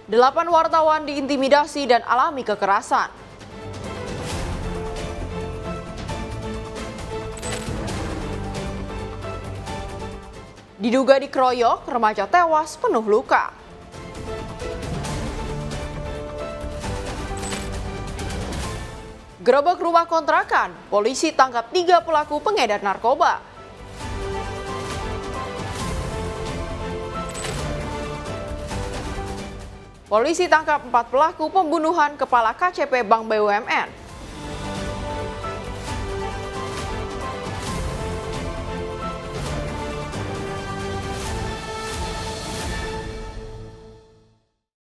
8 wartawan diintimidasi dan alami kekerasan. Diduga dikeroyok, remaja tewas penuh luka. Gerebek rumah kontrakan, polisi tangkap 3 pelaku pengedar narkoba. Polisi tangkap 4 pelaku pembunuhan kepala KCP Bank BUMN.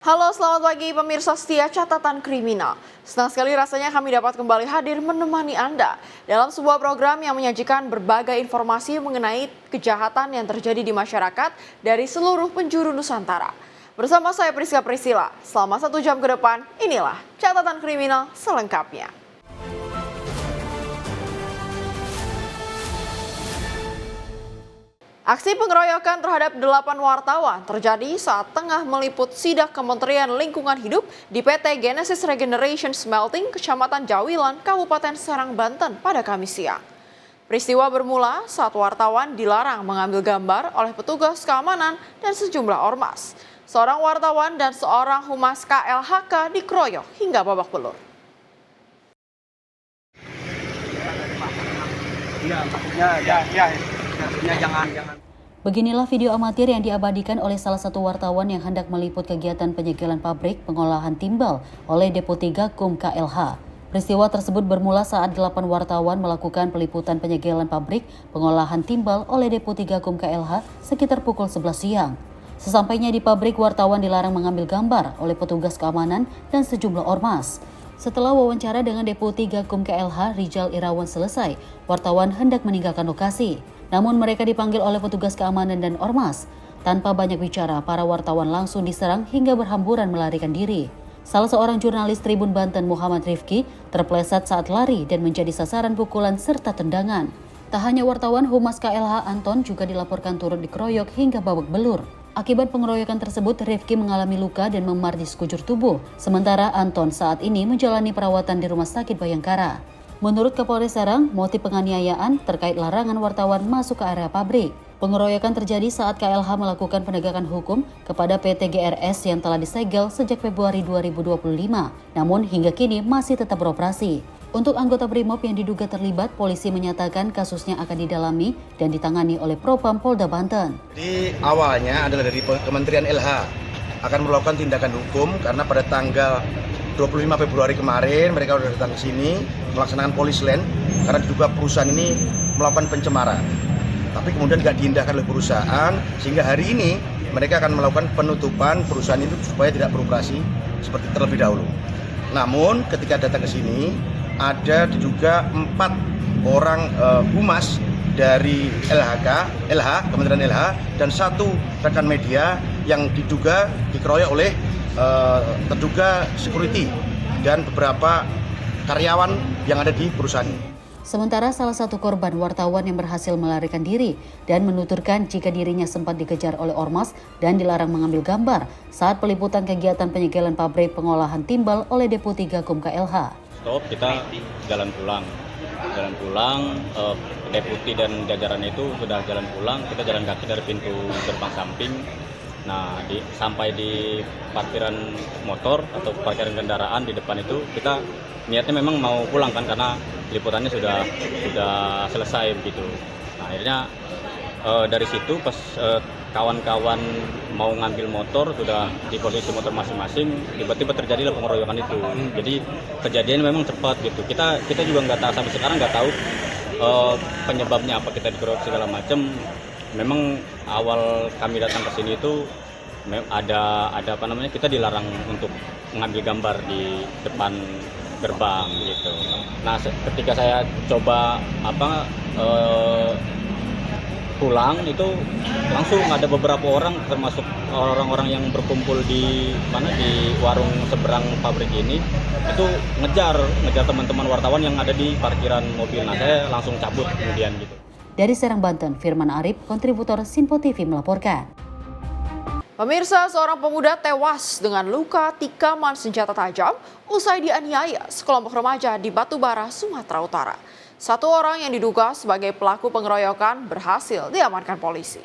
Halo, selamat pagi pemirsa setia Catatan Kriminal. Senang sekali rasanya kami dapat kembali hadir menemani Anda dalam sebuah program yang menyajikan berbagai informasi mengenai kejahatan yang terjadi di masyarakat dari seluruh penjuru Nusantara. Bersama saya Priska Priscilla, selama 1 jam ke depan, inilah Catatan Kriminal selengkapnya. Aksi pengeroyokan terhadap 8 wartawan terjadi saat tengah meliput sidak Kementerian Lingkungan Hidup di PT Genesis Regeneration Smelting, Kecamatan Jawilan, Kabupaten Serang, Banten pada Kamis siang. Peristiwa bermula saat wartawan dilarang mengambil gambar oleh petugas keamanan dan sejumlah ormas. Seorang wartawan dan seorang humas KLHK dikeroyok hingga babak belur. Jangan. Beginilah video amatir yang diabadikan oleh salah satu wartawan yang hendak meliput kegiatan penyegelan pabrik pengolahan timbal oleh Depo 3 KUM KLH. Peristiwa tersebut bermula saat 8 wartawan melakukan peliputan penyegelan pabrik pengolahan timbal oleh Depo 3 KUM KLH sekitar pukul 11 siang. Sesampainya di pabrik, wartawan dilarang mengambil gambar oleh petugas keamanan dan sejumlah ormas. Setelah wawancara dengan Depo 3 KUM KLH Rijal Irawan selesai, wartawan hendak meninggalkan lokasi. Namun mereka dipanggil oleh petugas keamanan dan ormas. Tanpa banyak bicara, para wartawan langsung diserang hingga berhamburan melarikan diri. Salah seorang jurnalis Tribun Banten, Muhammad Rifki, terpleset saat lari dan menjadi sasaran pukulan serta tendangan. Tak hanya wartawan, Humas KLH Anton juga dilaporkan turut dikeroyok hingga babak belur. Akibat pengeroyokan tersebut, Rifki mengalami luka dan memar di sekujur tubuh. Sementara Anton saat ini menjalani perawatan di Rumah Sakit Bayangkara. Menurut Kapolres Serang, motif penganiayaan terkait larangan wartawan masuk ke area pabrik. Pengeroyokan terjadi saat KLH melakukan penegakan hukum kepada PT GRS yang telah disegel sejak Februari 2025, namun hingga kini masih tetap beroperasi. Untuk anggota BRIMOB yang diduga terlibat, polisi menyatakan kasusnya akan didalami dan ditangani oleh Propam Polda Banten. Jadi awalnya adalah dari Kementerian LH akan melakukan tindakan hukum karena pada tanggal 25 Februari kemarin mereka sudah datang ke sini melaksanakan polis land karena diduga perusahaan ini melakukan pencemaran. Tapi kemudian tidak diindahkan oleh perusahaan sehingga hari ini mereka akan melakukan penutupan perusahaan itu supaya tidak beroperasi seperti terlebih dahulu. Namun ketika datang ke sini ada diduga 4 orang humas dari LH, Kementerian LH, dan 1 rekan media yang diduga dikeroyok oleh terduga security dan beberapa karyawan yang ada di perusahaan ini. Sementara salah satu korban wartawan yang berhasil melarikan diri dan menuturkan jika dirinya sempat dikejar oleh ormas dan dilarang mengambil gambar saat peliputan kegiatan penyegelan pabrik pengolahan timbal oleh Depo 3 KUM KLH. Stop, kita jalan pulang, deputi dan jajaran itu sudah jalan pulang, kita jalan kaki dari pintu gerbang samping. Nah, sampai di parkiran motor atau parkiran kendaraan di depan itu kita niatnya memang mau pulang kan karena liputannya sudah selesai begitu. Nah, akhirnya dari situ pas kawan-kawan mau ngambil motor sudah di posisi motor masing-masing, tiba-tiba terjadilah pengeroyokan itu. Jadi kejadian memang cepat gitu. Kita juga nggak tahu sampai sekarang nggak tahu penyebabnya apa, kita dikeroyok segala macam. Memang awal kami datang ke sini itu ada kita dilarang untuk mengambil gambar di depan gerbang gitu. Nah, ketika saya coba pulang itu langsung ada beberapa orang termasuk orang-orang yang berkumpul di warung seberang pabrik ini itu ngejar teman-teman wartawan yang ada di parkiran mobil. Nah, saya langsung cabut kemudian gitu. Dari Serang, Banten, Firman Arif, kontributor Simpo TV melaporkan. Pemirsa, seorang pemuda tewas dengan luka tikaman senjata tajam usai dianiaya sekelompok remaja di Batubara, Sumatera Utara. Satu orang yang diduga sebagai pelaku pengeroyokan berhasil diamankan polisi.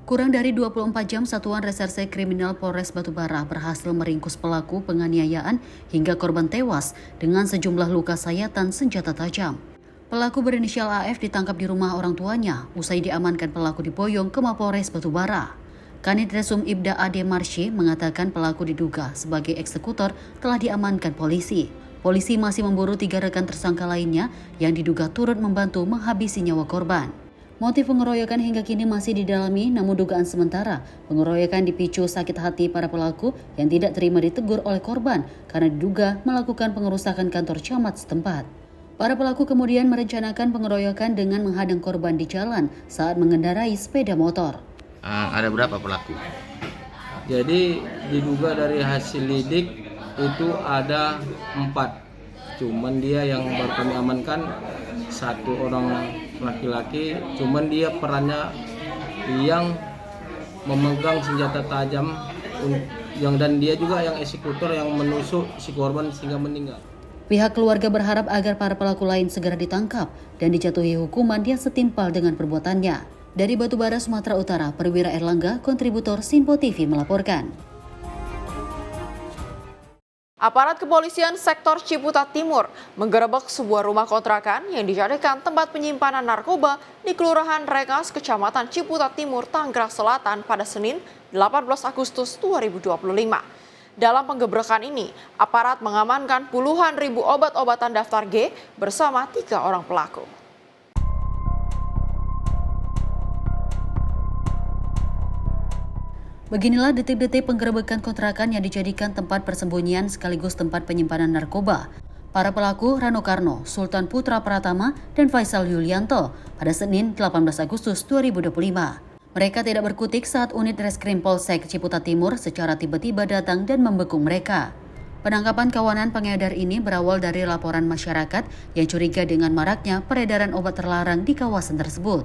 Kurang dari 24 jam, Satuan Reserse Kriminal Polres Batubara berhasil meringkus pelaku penganiayaan hingga korban tewas dengan sejumlah luka sayatan senjata tajam. Pelaku berinisial AF ditangkap di rumah orang tuanya usai diamankan pelaku di Boyong ke Mapolres Batubara. Kanit Resum Ibda Ade Marsye mengatakan pelaku diduga sebagai eksekutor telah diamankan polisi. Polisi masih memburu 3 rekan tersangka lainnya yang diduga turut membantu menghabisi nyawa korban. Motif pengeroyokan hingga kini masih didalami, namun dugaan sementara pengeroyokan dipicu sakit hati para pelaku yang tidak terima ditegur oleh korban karena diduga melakukan pengerusakan kantor camat setempat. Para pelaku kemudian merencanakan pengeroyokan dengan menghadang korban di jalan saat mengendarai sepeda motor. Ada berapa pelaku? Jadi diduga dari hasil lidik itu ada 4. Cuman dia yang baru kami amankan 1 orang laki-laki, cuman dia perannya yang memegang senjata tajam dan dia juga yang eksekutor yang menusuk si korban sehingga meninggal. Pihak keluarga berharap agar para pelaku lain segera ditangkap dan dijatuhi hukuman yang setimpal dengan perbuatannya. Dari Batubara, Sumatera Utara, Perwira Erlangga, kontributor Sinpo TV melaporkan. Aparat kepolisian sektor Ciputat Timur menggerebek sebuah rumah kontrakan yang dijadikan tempat penyimpanan narkoba di Kelurahan Rengas, Kecamatan Ciputat Timur, Tanggerang Selatan pada Senin 18 Agustus 2025. Dalam penggebrekan ini, aparat mengamankan puluhan ribu obat-obatan daftar G bersama 3 orang pelaku. Beginilah detik-detik penggerebekan kontrakan yang dijadikan tempat persembunyian sekaligus tempat penyimpanan narkoba. Para pelaku Rano Karno, Sultan Putra Pratama, dan Faisal Yulianto pada Senin 18 Agustus 2025. Mereka tidak berkutik saat unit Reskrim Polsek Ciputat Timur secara tiba-tiba datang dan membekuk mereka. Penangkapan kawanan pengedar ini berawal dari laporan masyarakat yang curiga dengan maraknya peredaran obat terlarang di kawasan tersebut.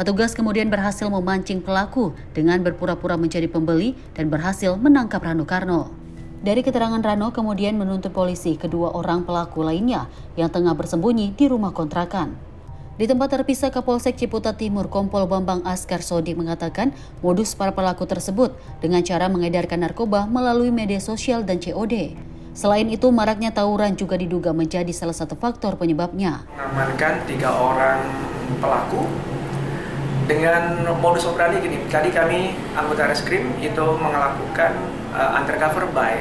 Petugas kemudian berhasil memancing pelaku dengan berpura-pura menjadi pembeli dan berhasil menangkap Rano Karno. Dari keterangan Rano kemudian menuntut polisi 2 orang pelaku lainnya yang tengah bersembunyi di rumah kontrakan. Di tempat terpisah Kapolsek Ciputat Timur, Kompol Bambang Askar Sodik mengatakan modus para pelaku tersebut dengan cara mengedarkan narkoba melalui media sosial dan COD. Selain itu, maraknya tawuran juga diduga menjadi salah satu faktor penyebabnya. Mengamankan 3 orang pelaku dengan modus operandi gini. Tadi kami anggota reskrim itu melakukan undercover buy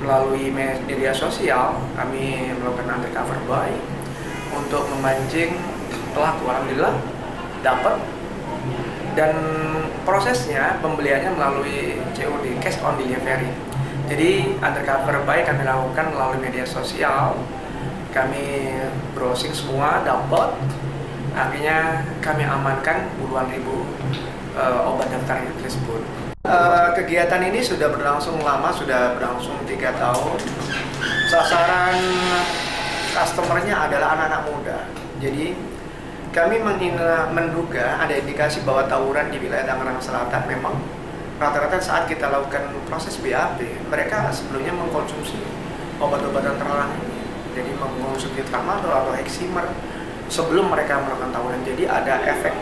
melalui media sosial. Kami melakukan undercover buy untuk memancing pelaku. Alhamdulillah dapat, dan prosesnya pembeliannya melalui COD, cash on delivery. Jadi undercover buy kami lakukan melalui media sosial. Kami browsing semua, dapat. Akhirnya kami amankan puluhan ribu obat daftar tersebut. Kegiatan ini sudah berlangsung lama, sudah berlangsung 3 tahun. Sasaran customernya adalah anak-anak muda. Jadi kami menduga ada indikasi bahwa tawuran di wilayah Tangerang Selatan memang rata-rata saat kita lakukan proses BAP, mereka sebelumnya mengkonsumsi obat-obatan terlarang ini. Jadi mengkonsumsi tramadol atau heximer sebelum mereka melakukan tawuran. Jadi ada efek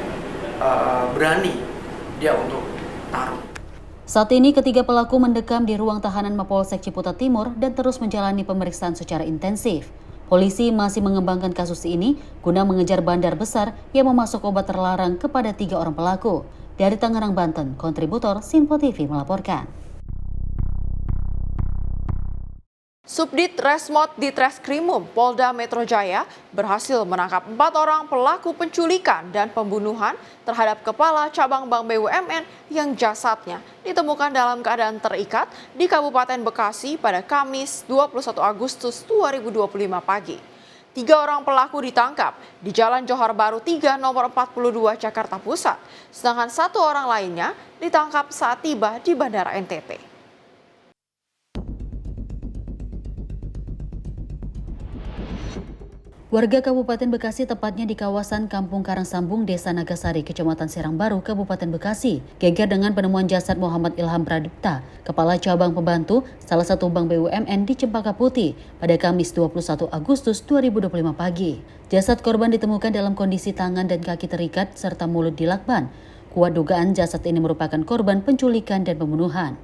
berani dia untuk taruh. Saat ini ketiga pelaku mendekam di ruang tahanan Mapolsek Ciputat Timur dan terus menjalani pemeriksaan secara intensif. Polisi masih mengembangkan kasus ini guna mengejar bandar besar yang memasok obat terlarang kepada 3 orang pelaku. Dari Tangerang, Banten, kontributor Sinpo TV melaporkan. Subdit Resmot Ditreskrimum Polda Metro Jaya berhasil menangkap 4 orang pelaku penculikan dan pembunuhan terhadap Kepala Cabang Bank BUMN yang jasadnya ditemukan dalam keadaan terikat di Kabupaten Bekasi pada Kamis 21 Agustus 2025 pagi. 3 orang pelaku ditangkap di Jalan Johar Baru 3 nomor 42 Jakarta Pusat, sedangkan 1 orang lainnya ditangkap saat tiba di Bandara NTT. Warga Kabupaten Bekasi, tepatnya di kawasan Kampung Karangsambung, Desa Nagasari, Kecamatan Serang Baru, Kabupaten Bekasi, geger dengan penemuan jasad Muhammad Ilham Pradipta, Kepala Cabang Pembantu salah satu bank BUMN di Cempaka Putih pada Kamis 21 Agustus 2025 pagi. Jasad korban ditemukan dalam kondisi tangan dan kaki terikat serta mulut dilakban. Kuat dugaan jasad ini merupakan korban penculikan dan pembunuhan.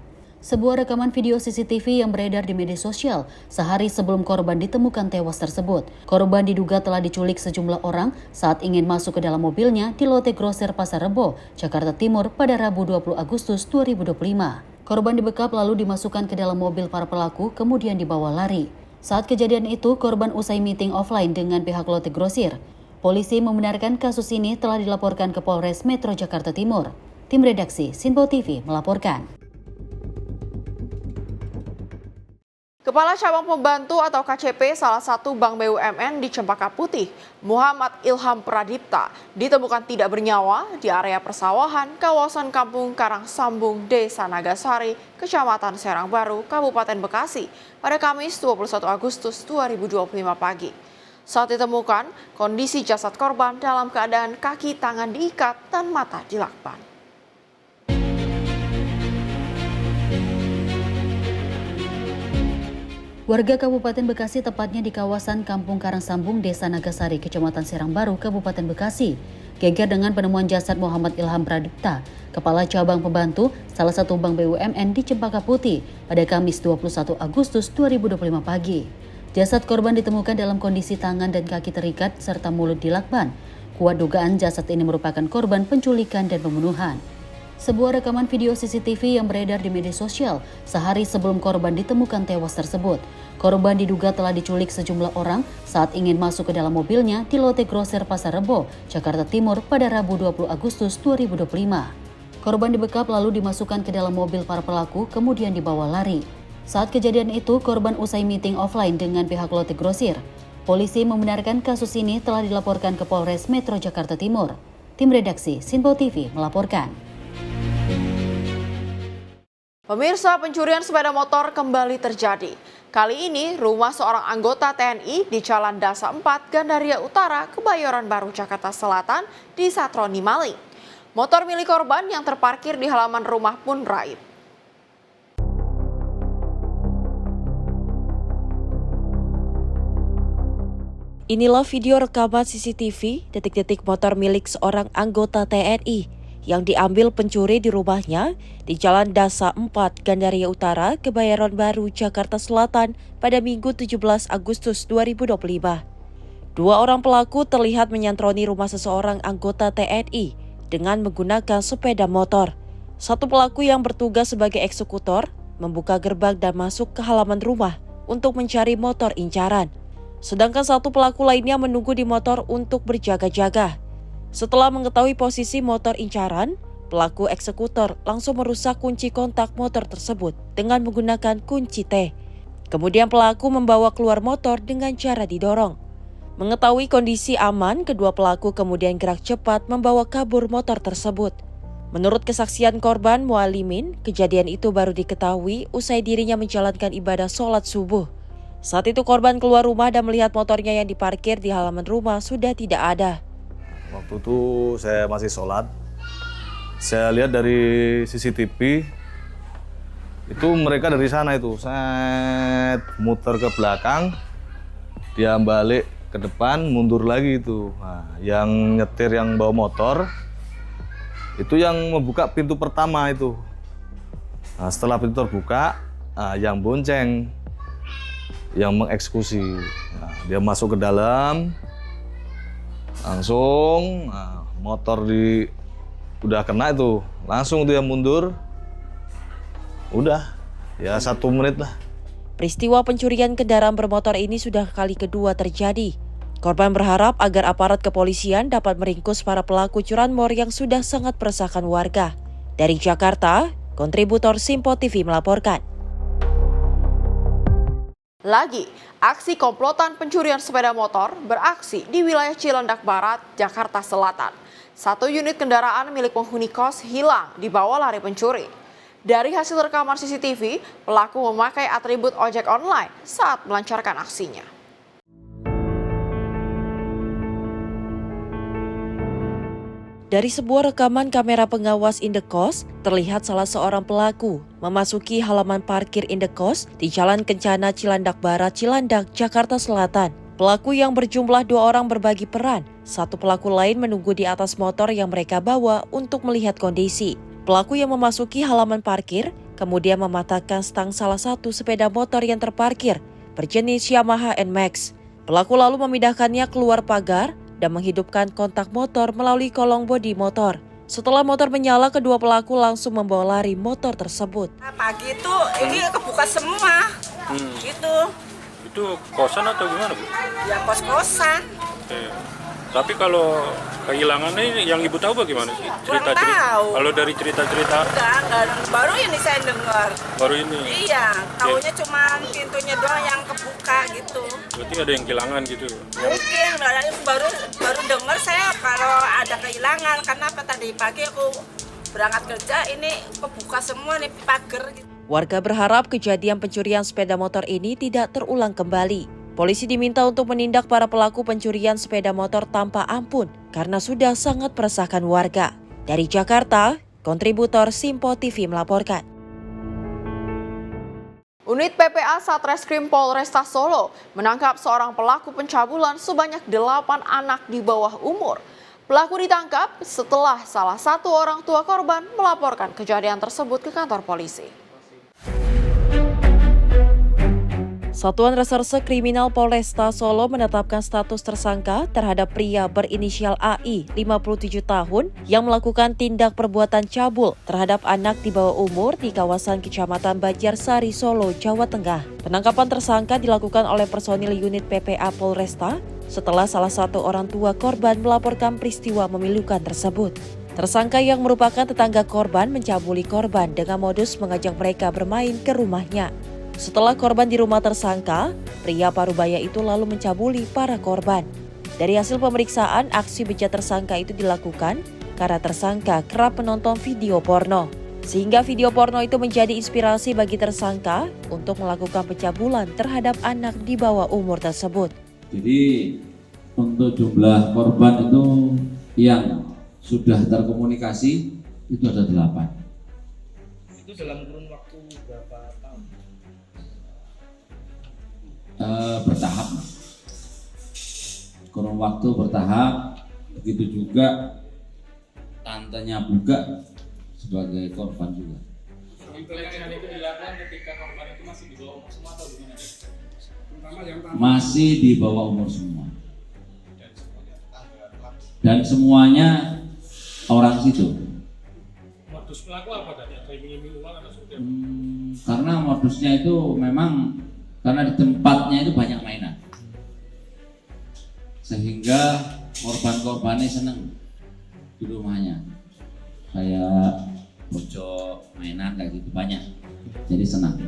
Sebuah rekaman video CCTV yang beredar di media sosial sehari sebelum korban ditemukan tewas tersebut. Korban diduga telah diculik sejumlah orang saat ingin masuk ke dalam mobilnya di lote grosir Pasar Rebo, Jakarta Timur pada Rabu 20 Agustus 2025. Korban dibekap lalu dimasukkan ke dalam mobil para pelaku kemudian dibawa lari. Saat kejadian itu, korban usai meeting offline dengan pihak lote grosir. Polisi membenarkan kasus ini telah dilaporkan ke Polres Metro Jakarta Timur. Tim redaksi Sinpo TV melaporkan. Kepala Cabang Pembantu atau KCP salah satu bank BUMN di Cempaka Putih, Muhammad Ilham Pradipta, ditemukan tidak bernyawa di area persawahan kawasan Kampung Karangsambung, Desa Nagasari, Kecamatan Serang Baru, Kabupaten Bekasi pada Kamis 21 Agustus 2025 pagi. Saat ditemukan, kondisi jasad korban dalam keadaan kaki tangan diikat dan mata dilakban. Warga Kabupaten Bekasi, tepatnya di kawasan Kampung Karangsambung, Desa Nagasari, Kecamatan Serang Baru, Kabupaten Bekasi, geger dengan penemuan jasad Muhammad Ilham Pradipta, Kepala Cabang Pembantu salah satu bank BUMN di Cempaka Putih pada Kamis 21 Agustus 2025 pagi. Jasad korban ditemukan dalam kondisi tangan dan kaki terikat serta mulut dilakban. Kuat dugaan jasad ini merupakan korban penculikan dan pembunuhan. Sebuah rekaman video CCTV yang beredar di media sosial sehari sebelum korban ditemukan tewas tersebut. Korban diduga telah diculik sejumlah orang saat ingin masuk ke dalam mobilnya di lote grosir Pasar Rebo, Jakarta Timur pada Rabu 20 Agustus 2025. Korban dibekap lalu dimasukkan ke dalam mobil para pelaku kemudian dibawa lari. Saat kejadian itu, korban usai meeting offline dengan pihak lote grosir. Polisi membenarkan kasus ini telah dilaporkan ke Polres Metro Jakarta Timur. Tim redaksi Sinpo TV melaporkan. Pemirsa, pencurian sepeda motor kembali terjadi. Kali ini rumah seorang anggota TNI di Jalan Dasa 4, Gandaria Utara, Kebayoran Baru, Jakarta Selatan disatroni maling. Motor milik korban yang terparkir di halaman rumah pun raib. Inilah video rekaman CCTV detik-detik motor milik seorang anggota TNI yang diambil pencuri di rumahnya di Jalan Dasa 4, Gandaria Utara, Kebayoran Baru, Jakarta Selatan pada Minggu 17 Agustus 2025. Dua orang pelaku terlihat menyantroni rumah seseorang anggota TNI dengan menggunakan sepeda motor. Satu pelaku yang bertugas sebagai eksekutor membuka gerbang dan masuk ke halaman rumah untuk mencari motor incaran. Sedangkan satu pelaku lainnya menunggu di motor untuk berjaga-jaga. Setelah mengetahui posisi motor incaran, pelaku eksekutor langsung merusak kunci kontak motor tersebut dengan menggunakan kunci T. Kemudian pelaku membawa keluar motor dengan cara didorong. Mengetahui kondisi aman, kedua pelaku kemudian gerak cepat membawa kabur motor tersebut. Menurut kesaksian korban Mualimin, kejadian itu baru diketahui usai dirinya menjalankan ibadah sholat subuh. Saat itu korban keluar rumah dan melihat motornya yang diparkir di halaman rumah sudah tidak ada. Waktu itu saya masih sholat, saya lihat dari CCTV, itu mereka dari sana itu, set muter ke belakang, dia balik ke depan, mundur lagi itu. Nah, yang nyetir yang bawa motor, itu yang membuka pintu pertama itu. Nah, setelah pintu terbuka, yang bonceng, yang mengeksekusi. Nah, dia masuk ke dalam, langsung motor udah kena itu, langsung dia mundur, udah ya 1 menit lah. Peristiwa pencurian kendaraan bermotor ini sudah kali kedua terjadi. Korban berharap agar aparat kepolisian dapat meringkus para pelaku curanmor yang sudah sangat meresahkan warga. Dari Jakarta, kontributor Sinpo TV melaporkan. Lagi, aksi komplotan pencurian sepeda motor beraksi di wilayah Cilandak Barat, Jakarta Selatan. Satu unit kendaraan milik penghuni kos hilang dibawa lari pencuri. Dari hasil rekaman CCTV, pelaku memakai atribut ojek online saat melancarkan aksinya. Dari sebuah rekaman kamera pengawas Indekos, terlihat salah seorang pelaku memasuki halaman parkir Indekos di Jalan Kencana Cilandak Barat, Cilandak, Jakarta Selatan. Pelaku yang berjumlah 2 orang berbagi peran. Satu pelaku lain menunggu di atas motor yang mereka bawa untuk melihat kondisi. Pelaku yang memasuki halaman parkir kemudian mematahkan stang salah satu sepeda motor yang terparkir berjenis Yamaha NMAX. Pelaku lalu memindahkannya keluar pagar dan menghidupkan kontak motor melalui kolong bodi motor. Setelah motor menyala, kedua pelaku langsung membawa lari motor tersebut. Pagi itu ini kebuka semua, gitu. Itu kosan atau gimana, Bu? Ya kos-kosan. Tapi kalau kehilangannya yang Ibu tahu bagaimana sih? Kurang tahu. Kalau dari cerita-cerita? Enggak, baru ini saya dengar. Baru ini? Iya, taunya cuma pintunya doang yang kebuka gitu. Berarti ada yang kehilangan gitu? Mungkin, baru dengar saya kalau ada kehilangan. Karena tadi pagi aku berangkat kerja, ini kebuka semua nih pagar gitu. Warga berharap kejadian pencurian sepeda motor ini tidak terulang kembali. Polisi diminta untuk menindak para pelaku pencurian sepeda motor tanpa ampun karena sudah sangat meresahkan warga. Dari Jakarta, kontributor Simpo TV melaporkan. Unit PPA Satreskrim Polresta Solo menangkap seorang pelaku pencabulan sebanyak 8 anak di bawah umur. Pelaku ditangkap setelah salah satu orang tua korban melaporkan kejadian tersebut ke kantor polisi. Satuan Reserse Kriminal Polresta Solo menetapkan status tersangka terhadap pria berinisial AI, 57 tahun, yang melakukan tindak perbuatan cabul terhadap anak di bawah umur di kawasan Kecamatan Banjarsari, Solo, Jawa Tengah. Penangkapan tersangka dilakukan oleh personil unit PPA Polresta setelah salah satu orang tua korban melaporkan peristiwa memilukan tersebut. Tersangka yang merupakan tetangga korban mencabuli korban dengan modus mengajak mereka bermain ke rumahnya. Setelah korban di rumah tersangka, pria parubaya itu lalu mencabuli para korban. Dari hasil pemeriksaan, aksi bejat tersangka itu dilakukan karena tersangka kerap menonton video porno. Sehingga video porno itu menjadi inspirasi bagi tersangka untuk melakukan pencabulan terhadap anak di bawah umur tersebut. Jadi untuk jumlah korban itu yang sudah terkomunikasi itu ada 8. Itu dalam kurun waktu berapa tahun? Bertahap. Kurun waktu bertahap. Begitu juga tantenya juga sebagai korban juga. Pelecehan itu dilakukan ketika korban itu masih di bawah umur semua atau gimana? Masih di bawah umur semua. Dan semuanya orang situ. Modus pelaku apa tadi? Iming-iming uang atau seperti apa? Karena modusnya itu memang karena di tempatnya itu banyak mainan, sehingga korban-korbannya seneng di rumahnya, kayak pojok mainan kayak gitu banyak, jadi senang.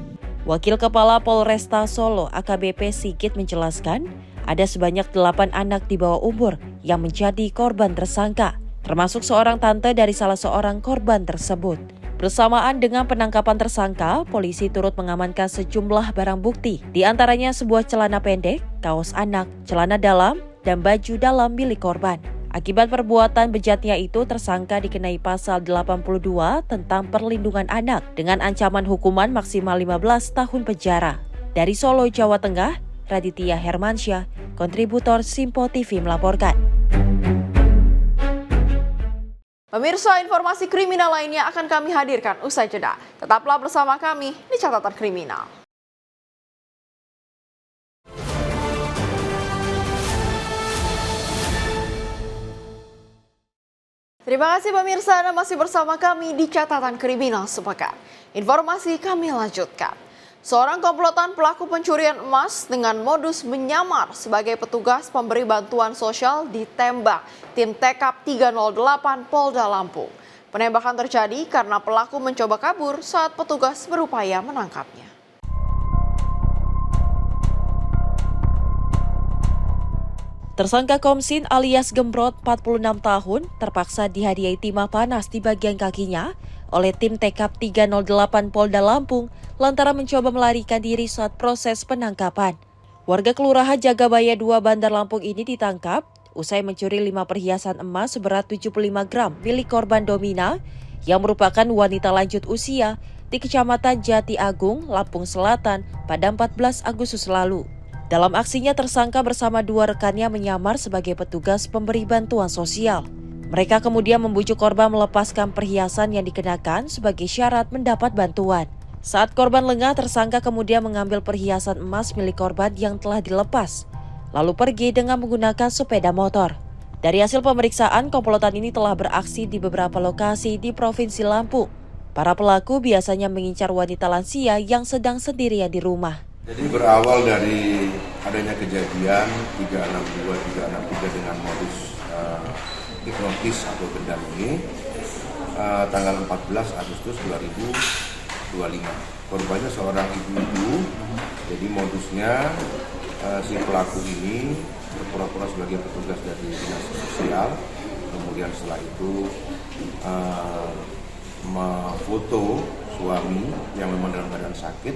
Wakil Kepala Polresta Solo AKBP Sigit menjelaskan, ada sebanyak 8 anak di bawah umur yang menjadi korban tersangka, termasuk seorang tante dari salah seorang korban tersebut. Bersamaan dengan penangkapan tersangka, polisi turut mengamankan sejumlah barang bukti, di antaranya sebuah celana pendek, kaos anak, celana dalam, dan baju dalam milik korban. Akibat perbuatan bejatnya itu, tersangka dikenai pasal 82 tentang perlindungan anak dengan ancaman hukuman maksimal 15 tahun penjara. Dari Solo, Jawa Tengah, Raditya Hermansyah, kontributor Simpo TV melaporkan. Pemirsa, informasi kriminal lainnya akan kami hadirkan usai jeda. Tetaplah bersama kami di Catatan Kriminal. Terima kasih pemirsa, Anda masih bersama kami di Catatan Kriminal sepekan. Informasi kami lanjutkan. Seorang komplotan pelaku pencurian emas dengan modus menyamar sebagai petugas pemberi bantuan sosial ditembak tim TKP 308 Polda Lampung. Penembakan terjadi karena pelaku mencoba kabur saat petugas berupaya menangkapnya. Tersangka Komsin alias Gembrot 46 tahun terpaksa dihadiahi timah panas di bagian kakinya oleh tim TKP 308 Polda Lampung lantaran mencoba melarikan diri saat proses penangkapan. Warga Kelurahan Jagabaya 2 Bandar Lampung ini ditangkap usai mencuri 5 perhiasan emas seberat 75 gram milik korban Domina yang merupakan wanita lanjut usia di Kecamatan Jati Agung, Lampung Selatan pada 14 Agustus lalu. Dalam aksinya tersangka bersama 2 rekannya menyamar sebagai petugas pemberi bantuan sosial. Mereka kemudian membujuk korban melepaskan perhiasan yang dikenakan sebagai syarat mendapat bantuan. Saat korban lengah, tersangka kemudian mengambil perhiasan emas milik korban yang telah dilepas, lalu pergi dengan menggunakan sepeda motor. Dari hasil pemeriksaan, komplotan ini telah beraksi di beberapa lokasi di Provinsi Lampung. Para pelaku biasanya mengincar wanita lansia yang sedang sendirian di rumah. Jadi berawal dari adanya kejadian 362-363 dengan modus hipnotis atau gendam ini tanggal 14 Agustus 2025. Korbannya seorang ibu-ibu, jadi modusnya si pelaku ini berpura-pura sebagai petugas dari dinas sosial, kemudian setelah itu memfoto suami yang memang dalam keadaan sakit.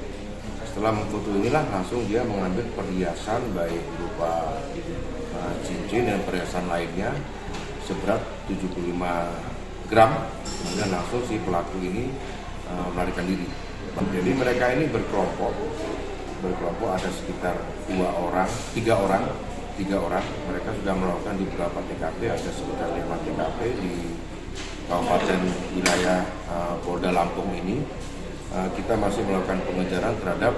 Setelah memfoto inilah langsung dia mengambil perhiasan baik berupa cincin dan perhiasan lainnya seberat 75 gram. Kemudian langsung si pelaku ini melarikan diri. Jadi mereka ini berkelompok ada sekitar 3 orang. Mereka sudah melakukan di beberapa TKP, ada sekitar 5 TKP di Kabupaten wilayah Polda Lampung ini. Kita masih melakukan pengejaran terhadap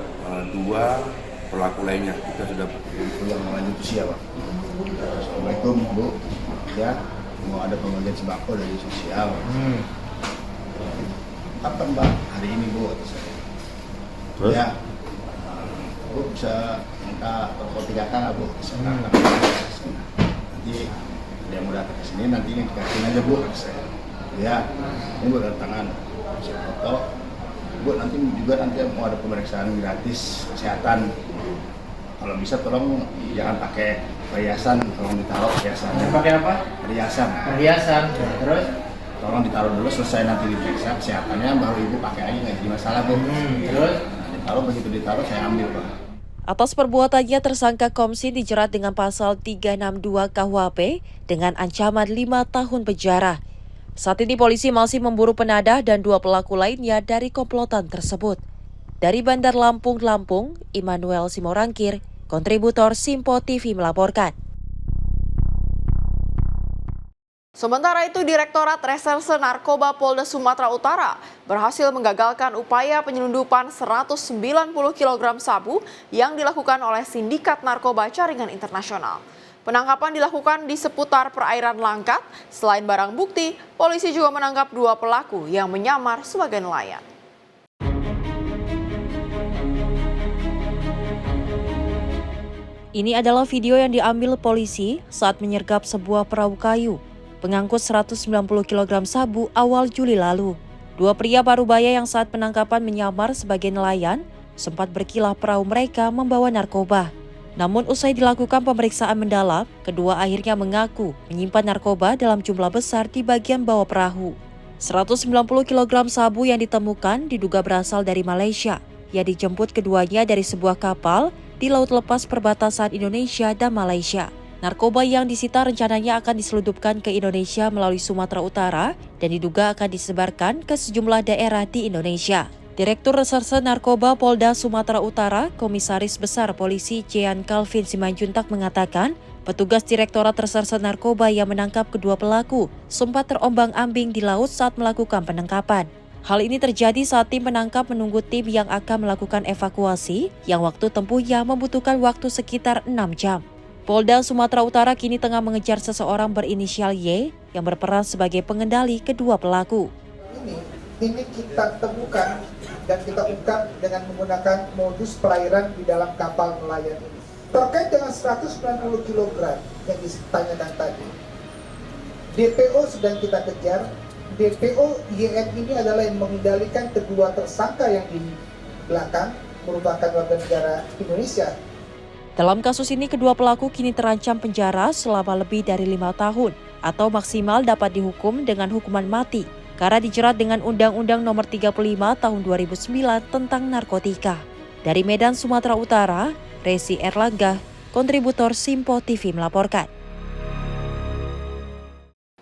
2 pelaku lainnya. Kita sudah yang lanjut usia, Pak. Assalamualaikum, Bu. Ya, mau ada pembagian sembako dari sosial. Kapan, Mbak? Hari ini, Bu. Terus? Ya, Bu bisa minta toko 3 kali, Bu. Nanti dia mau datang ke sini, nanti ini dikasih aja, Bu. Ya, ini Bu tangan foto. Bu nanti mau ada pemeriksaan gratis kesehatan. Kalau bisa tolong jangan pakai perhiasan, tolong ditaruh perhiasannya. Pakai apa? Perhiasan. Ya, terus? Tolong ditaruh dulu, selesai nanti diperiksa kesehatannya, baru ibu pakai aja, nggak jadi masalah, Bu. Terus? Nah, ditaruh, begitu ditaruh saya ambil, Pak. Atas perbuatannya, tersangka Komsi dijerat dengan pasal 362 KUHP dengan ancaman 5 tahun penjara. Saat ini polisi masih memburu penadah dan 2 pelaku lainnya dari komplotan tersebut. Dari Bandar Lampung, Immanuel Simorangkir, kontributor Simpo TV melaporkan. Sementara itu, Direktorat Reserse Narkoba Polda Sumatera Utara berhasil menggagalkan upaya penyelundupan 190 kg sabu yang dilakukan oleh sindikat narkoba jaringan internasional. Penangkapan dilakukan di seputar perairan Langkat. Selain barang bukti, polisi juga menangkap 2 pelaku yang menyamar sebagai nelayan. Ini adalah video yang diambil polisi saat menyergap sebuah perahu kayu pengangkut 190 kg sabu awal Juli lalu. 2 pria parubaya yang saat penangkapan menyamar sebagai nelayan sempat berkilah perahu mereka membawa narkoba. Namun usai dilakukan pemeriksaan mendalam, kedua akhirnya mengaku menyimpan narkoba dalam jumlah besar di bagian bawah perahu. 190 kg sabu yang ditemukan diduga berasal dari Malaysia, yang dijemput keduanya dari sebuah kapal di laut lepas perbatasan Indonesia dan Malaysia. Narkoba yang disita rencananya akan diselundupkan ke Indonesia melalui Sumatera Utara dan diduga akan disebarkan ke sejumlah daerah di Indonesia. Direktur Reserse Narkoba Polda Sumatera Utara, Komisaris Besar Polisi Jean Calvin Simanjuntak mengatakan, petugas Direktorat Reserse Narkoba yang menangkap kedua pelaku sempat terombang-ambing di laut saat melakukan penangkapan. Hal ini terjadi saat tim penangkap menunggu tim yang akan melakukan evakuasi yang waktu tempuhnya membutuhkan waktu sekitar 6 jam. Polda Sumatera Utara kini tengah mengejar seseorang berinisial Y yang berperan sebagai pengendali kedua pelaku. Ini kita temukan dan kita ungkap dengan menggunakan modus perairan di dalam kapal nelayan ini. Terkait dengan 190 kg yang ditanyakan tadi, DPO sedang kita kejar. DPO YN ini adalah yang mengendalikan kedua tersangka yang di belakang merupakan warga negara Indonesia. Dalam kasus ini, kedua pelaku kini terancam penjara selama lebih dari 5 tahun atau maksimal dapat dihukum dengan hukuman mati karena dijerat dengan Undang-Undang Nomor 35 Tahun 2009 tentang narkotika. Dari Medan, Sumatera Utara, Resi Erlangga, kontributor Simpo TV melaporkan.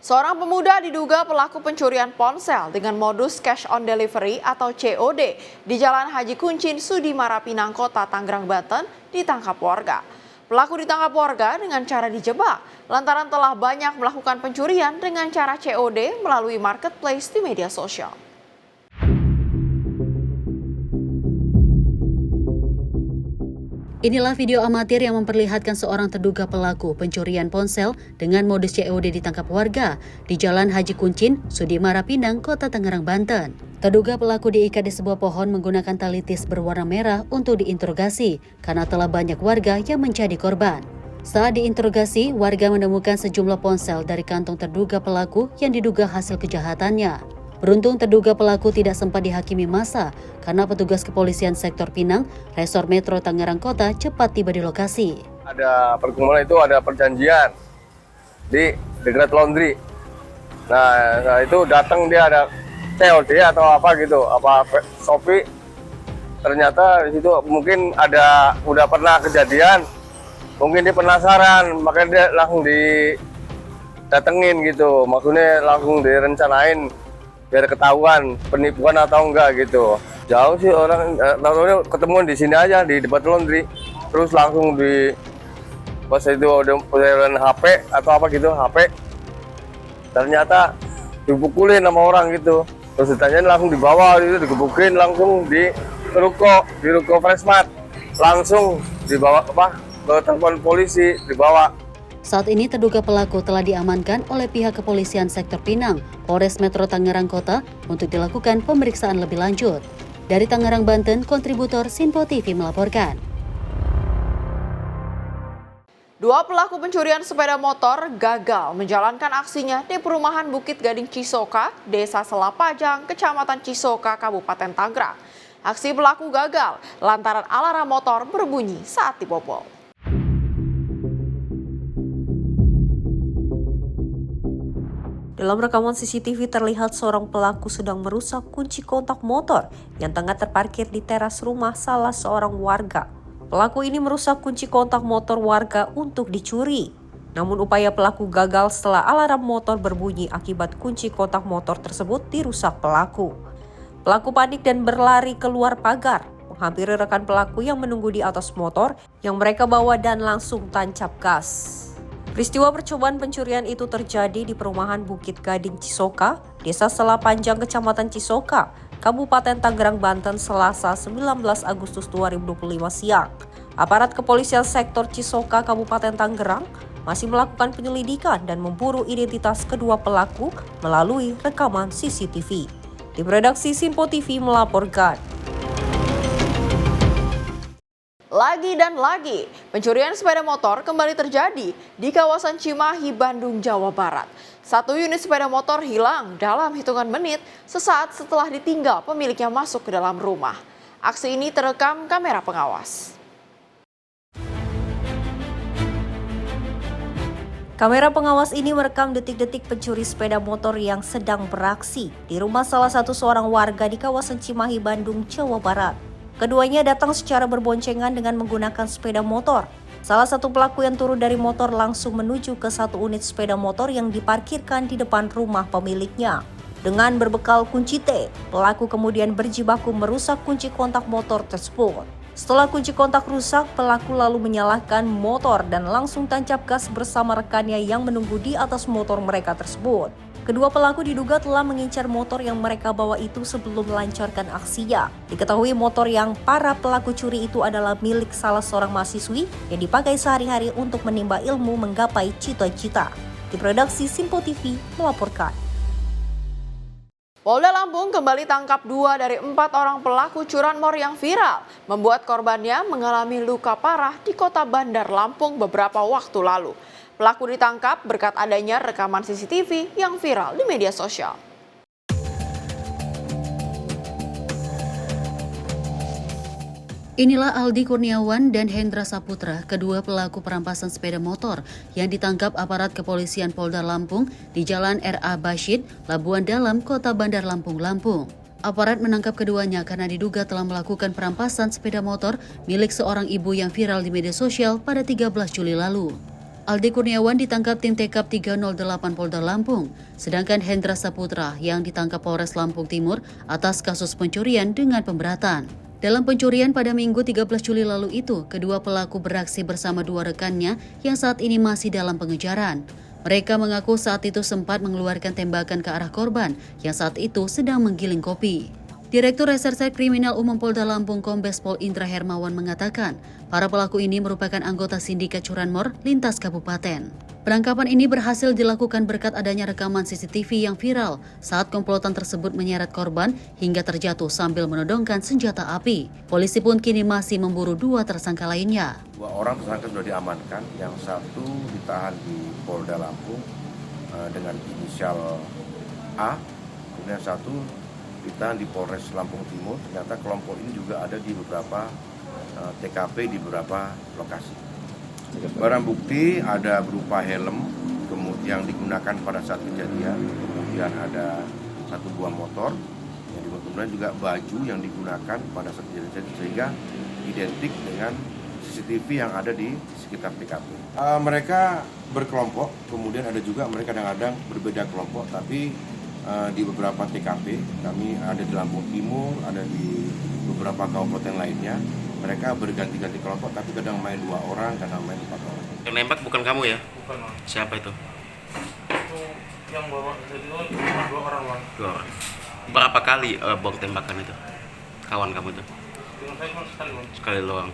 Seorang pemuda diduga pelaku pencurian ponsel dengan modus cash on delivery atau COD di Jalan Haji Kuncin, Sudimara Pinang, Kota Tangerang, Banten ditangkap warga. Pelaku ditangkap warga dengan cara dijebak lantaran telah banyak melakukan pencurian dengan cara COD melalui marketplace di media sosial. Inilah video amatir yang memperlihatkan seorang terduga pelaku pencurian ponsel dengan modus COD ditangkap warga di Jalan Haji Kuncin, Sudimara Pinang, Kota Tangerang, Banten. Terduga pelaku diikat di sebuah pohon menggunakan tali tis berwarna merah untuk diinterogasi karena telah banyak warga yang menjadi korban. Saat diinterogasi, warga menemukan sejumlah ponsel dari kantong terduga pelaku yang diduga hasil kejahatannya. Beruntung terduga pelaku tidak sempat dihakimi massa karena petugas kepolisian sektor Pinang, Resor Metro Tangerang Kota cepat tiba di lokasi. Ada pergumulan itu ada perjanjian di dekat laundry. Nah itu datang dia ada COD atau apa gitu, apa Shopee. Ternyata di situ mungkin ada udah pernah kejadian, mungkin dia penasaran, makanya dia langsung didatengin gitu, maksudnya langsung direncanain biar ketahuan penipuan atau enggak gitu. Jauh sih orang, lalu ketemu di sini aja di depan laundry, terus langsung di pas itu udah HP atau apa gitu, HP. Ternyata dipukulin sama orang gitu, terus ditanyain langsung dibawa gitu, digebukin langsung di ruko Freshmart, langsung dibawa ke telepon polisi dibawa. Saat ini terduga pelaku telah diamankan oleh pihak kepolisian sektor Pinang, Polres Metro Tangerang Kota untuk dilakukan pemeriksaan lebih lanjut. Dari Tangerang, Banten, kontributor Sinpo TV melaporkan. Dua pelaku pencurian sepeda motor gagal menjalankan aksinya di perumahan Bukit Gading Cisoka, Desa Selapajang, Kecamatan Cisoka, Kabupaten Tangerang. Aksi pelaku gagal lantaran alarm motor berbunyi saat dibobol. Dalam rekaman CCTV terlihat seorang pelaku sedang merusak kunci kontak motor yang tengah terparkir di teras rumah salah seorang warga. Pelaku ini merusak kunci kontak motor warga untuk dicuri. Namun upaya pelaku gagal setelah alarm motor berbunyi akibat kunci kontak motor tersebut dirusak pelaku. Pelaku panik dan berlari keluar pagar, menghampiri rekan pelaku yang menunggu di atas motor yang mereka bawa dan langsung tancap gas. Peristiwa percobaan pencurian itu terjadi di perumahan Bukit Gading Cisoka, Desa Selapanjang, Kecamatan Cisoka, Kabupaten Tangerang, Banten, Selasa 19 Agustus 2025 siang. Aparat kepolisian sektor Cisoka, Kabupaten Tangerang, masih melakukan penyelidikan dan memburu identitas kedua pelaku melalui rekaman CCTV. Tim redaksi Sinpo TV melaporkan. Lagi dan lagi, pencurian sepeda motor kembali terjadi di kawasan Cimahi, Bandung, Jawa Barat. Satu unit sepeda motor hilang dalam hitungan menit sesaat setelah ditinggal pemiliknya masuk ke dalam rumah. Aksi ini terekam kamera pengawas. Kamera pengawas ini merekam detik-detik pencuri sepeda motor yang sedang beraksi di rumah salah satu seorang warga di kawasan Cimahi, Bandung, Jawa Barat. Keduanya datang secara berboncengan dengan menggunakan sepeda motor. Salah satu pelaku yang turun dari motor langsung menuju ke satu unit sepeda motor yang diparkirkan di depan rumah pemiliknya. Dengan berbekal kunci T, pelaku kemudian berjibaku merusak kunci kontak motor tersebut. Setelah kunci kontak rusak, pelaku lalu menyalakan motor dan langsung tancap gas bersama rekannya yang menunggu di atas motor mereka tersebut. Kedua pelaku diduga telah mengincar motor yang mereka bawa itu sebelum melancarkan aksinya. Diketahui motor yang para pelaku curi itu adalah milik salah seorang mahasiswi yang dipakai sehari-hari untuk menimba ilmu menggapai cita-cita. Tim redaksi Sinpo TV melaporkan. Polda Lampung kembali tangkap 2 dari 4 orang pelaku curanmor yang viral, membuat korbannya mengalami luka parah di kota Bandar Lampung beberapa waktu lalu. Pelaku ditangkap berkat adanya rekaman CCTV yang viral di media sosial. Inilah Aldi Kurniawan dan Hendra Saputra, kedua pelaku perampasan sepeda motor yang ditangkap aparat kepolisian Polda Lampung di Jalan R.A. Bashid, Labuan Dalam, Kota Bandar Lampung, Lampung. Aparat menangkap keduanya karena diduga telah melakukan perampasan sepeda motor milik seorang ibu yang viral di media sosial pada 13 Juli lalu. Aldi Kurniawan ditangkap tim TKP 308 Polda Lampung, sedangkan Hendra Saputra yang ditangkap Polres Lampung Timur atas kasus pencurian dengan pemberatan. Dalam pencurian pada Minggu 13 Juli lalu itu, kedua pelaku beraksi bersama dua rekannya yang saat ini masih dalam pengejaran. Mereka mengaku saat itu sempat mengeluarkan tembakan ke arah korban yang saat itu sedang menggiling kopi. Direktur Reserse Kriminal Umum Polda Lampung Kombes Pol Indra Hermawan mengatakan, para pelaku ini merupakan anggota sindikat curanmor lintas kabupaten. Penangkapan ini berhasil dilakukan berkat adanya rekaman CCTV yang viral saat komplotan tersebut menyeret korban hingga terjatuh sambil menodongkan senjata api. Polisi pun kini masih memburu dua tersangka lainnya. Dua orang tersangka sudah diamankan, yang satu ditahan di Polda Lampung dengan inisial A, kemudian satu ditahan di Polres Lampung Timur. Ternyata kelompok ini juga ada di beberapa TKP di beberapa lokasi. Barang bukti ada berupa helm yang digunakan pada saat kejadian, kemudian ada satu buah motor, kemudian juga baju yang digunakan pada saat kejadian, sehingga identik dengan CCTV yang ada di sekitar TKP. Mereka berkelompok, kemudian ada juga mereka kadang-kadang berbeda kelompok, tapi di beberapa TKP, kami ada di Lampung Timur, ada di beberapa kabupaten lainnya. Mereka berganti-ganti kelompok, tapi kadang main 2 orang, kadang main 4 orang. Yang nembak bukan kamu ya? Bukan, Bang. Siapa itu? Itu yang bawa jadi cuma 2 orang, Bang. 2 orang. Berapa kali bom tembakan itu? Kawan kamu itu? Dengan saya cuma sekali, Bang. Sekali doang.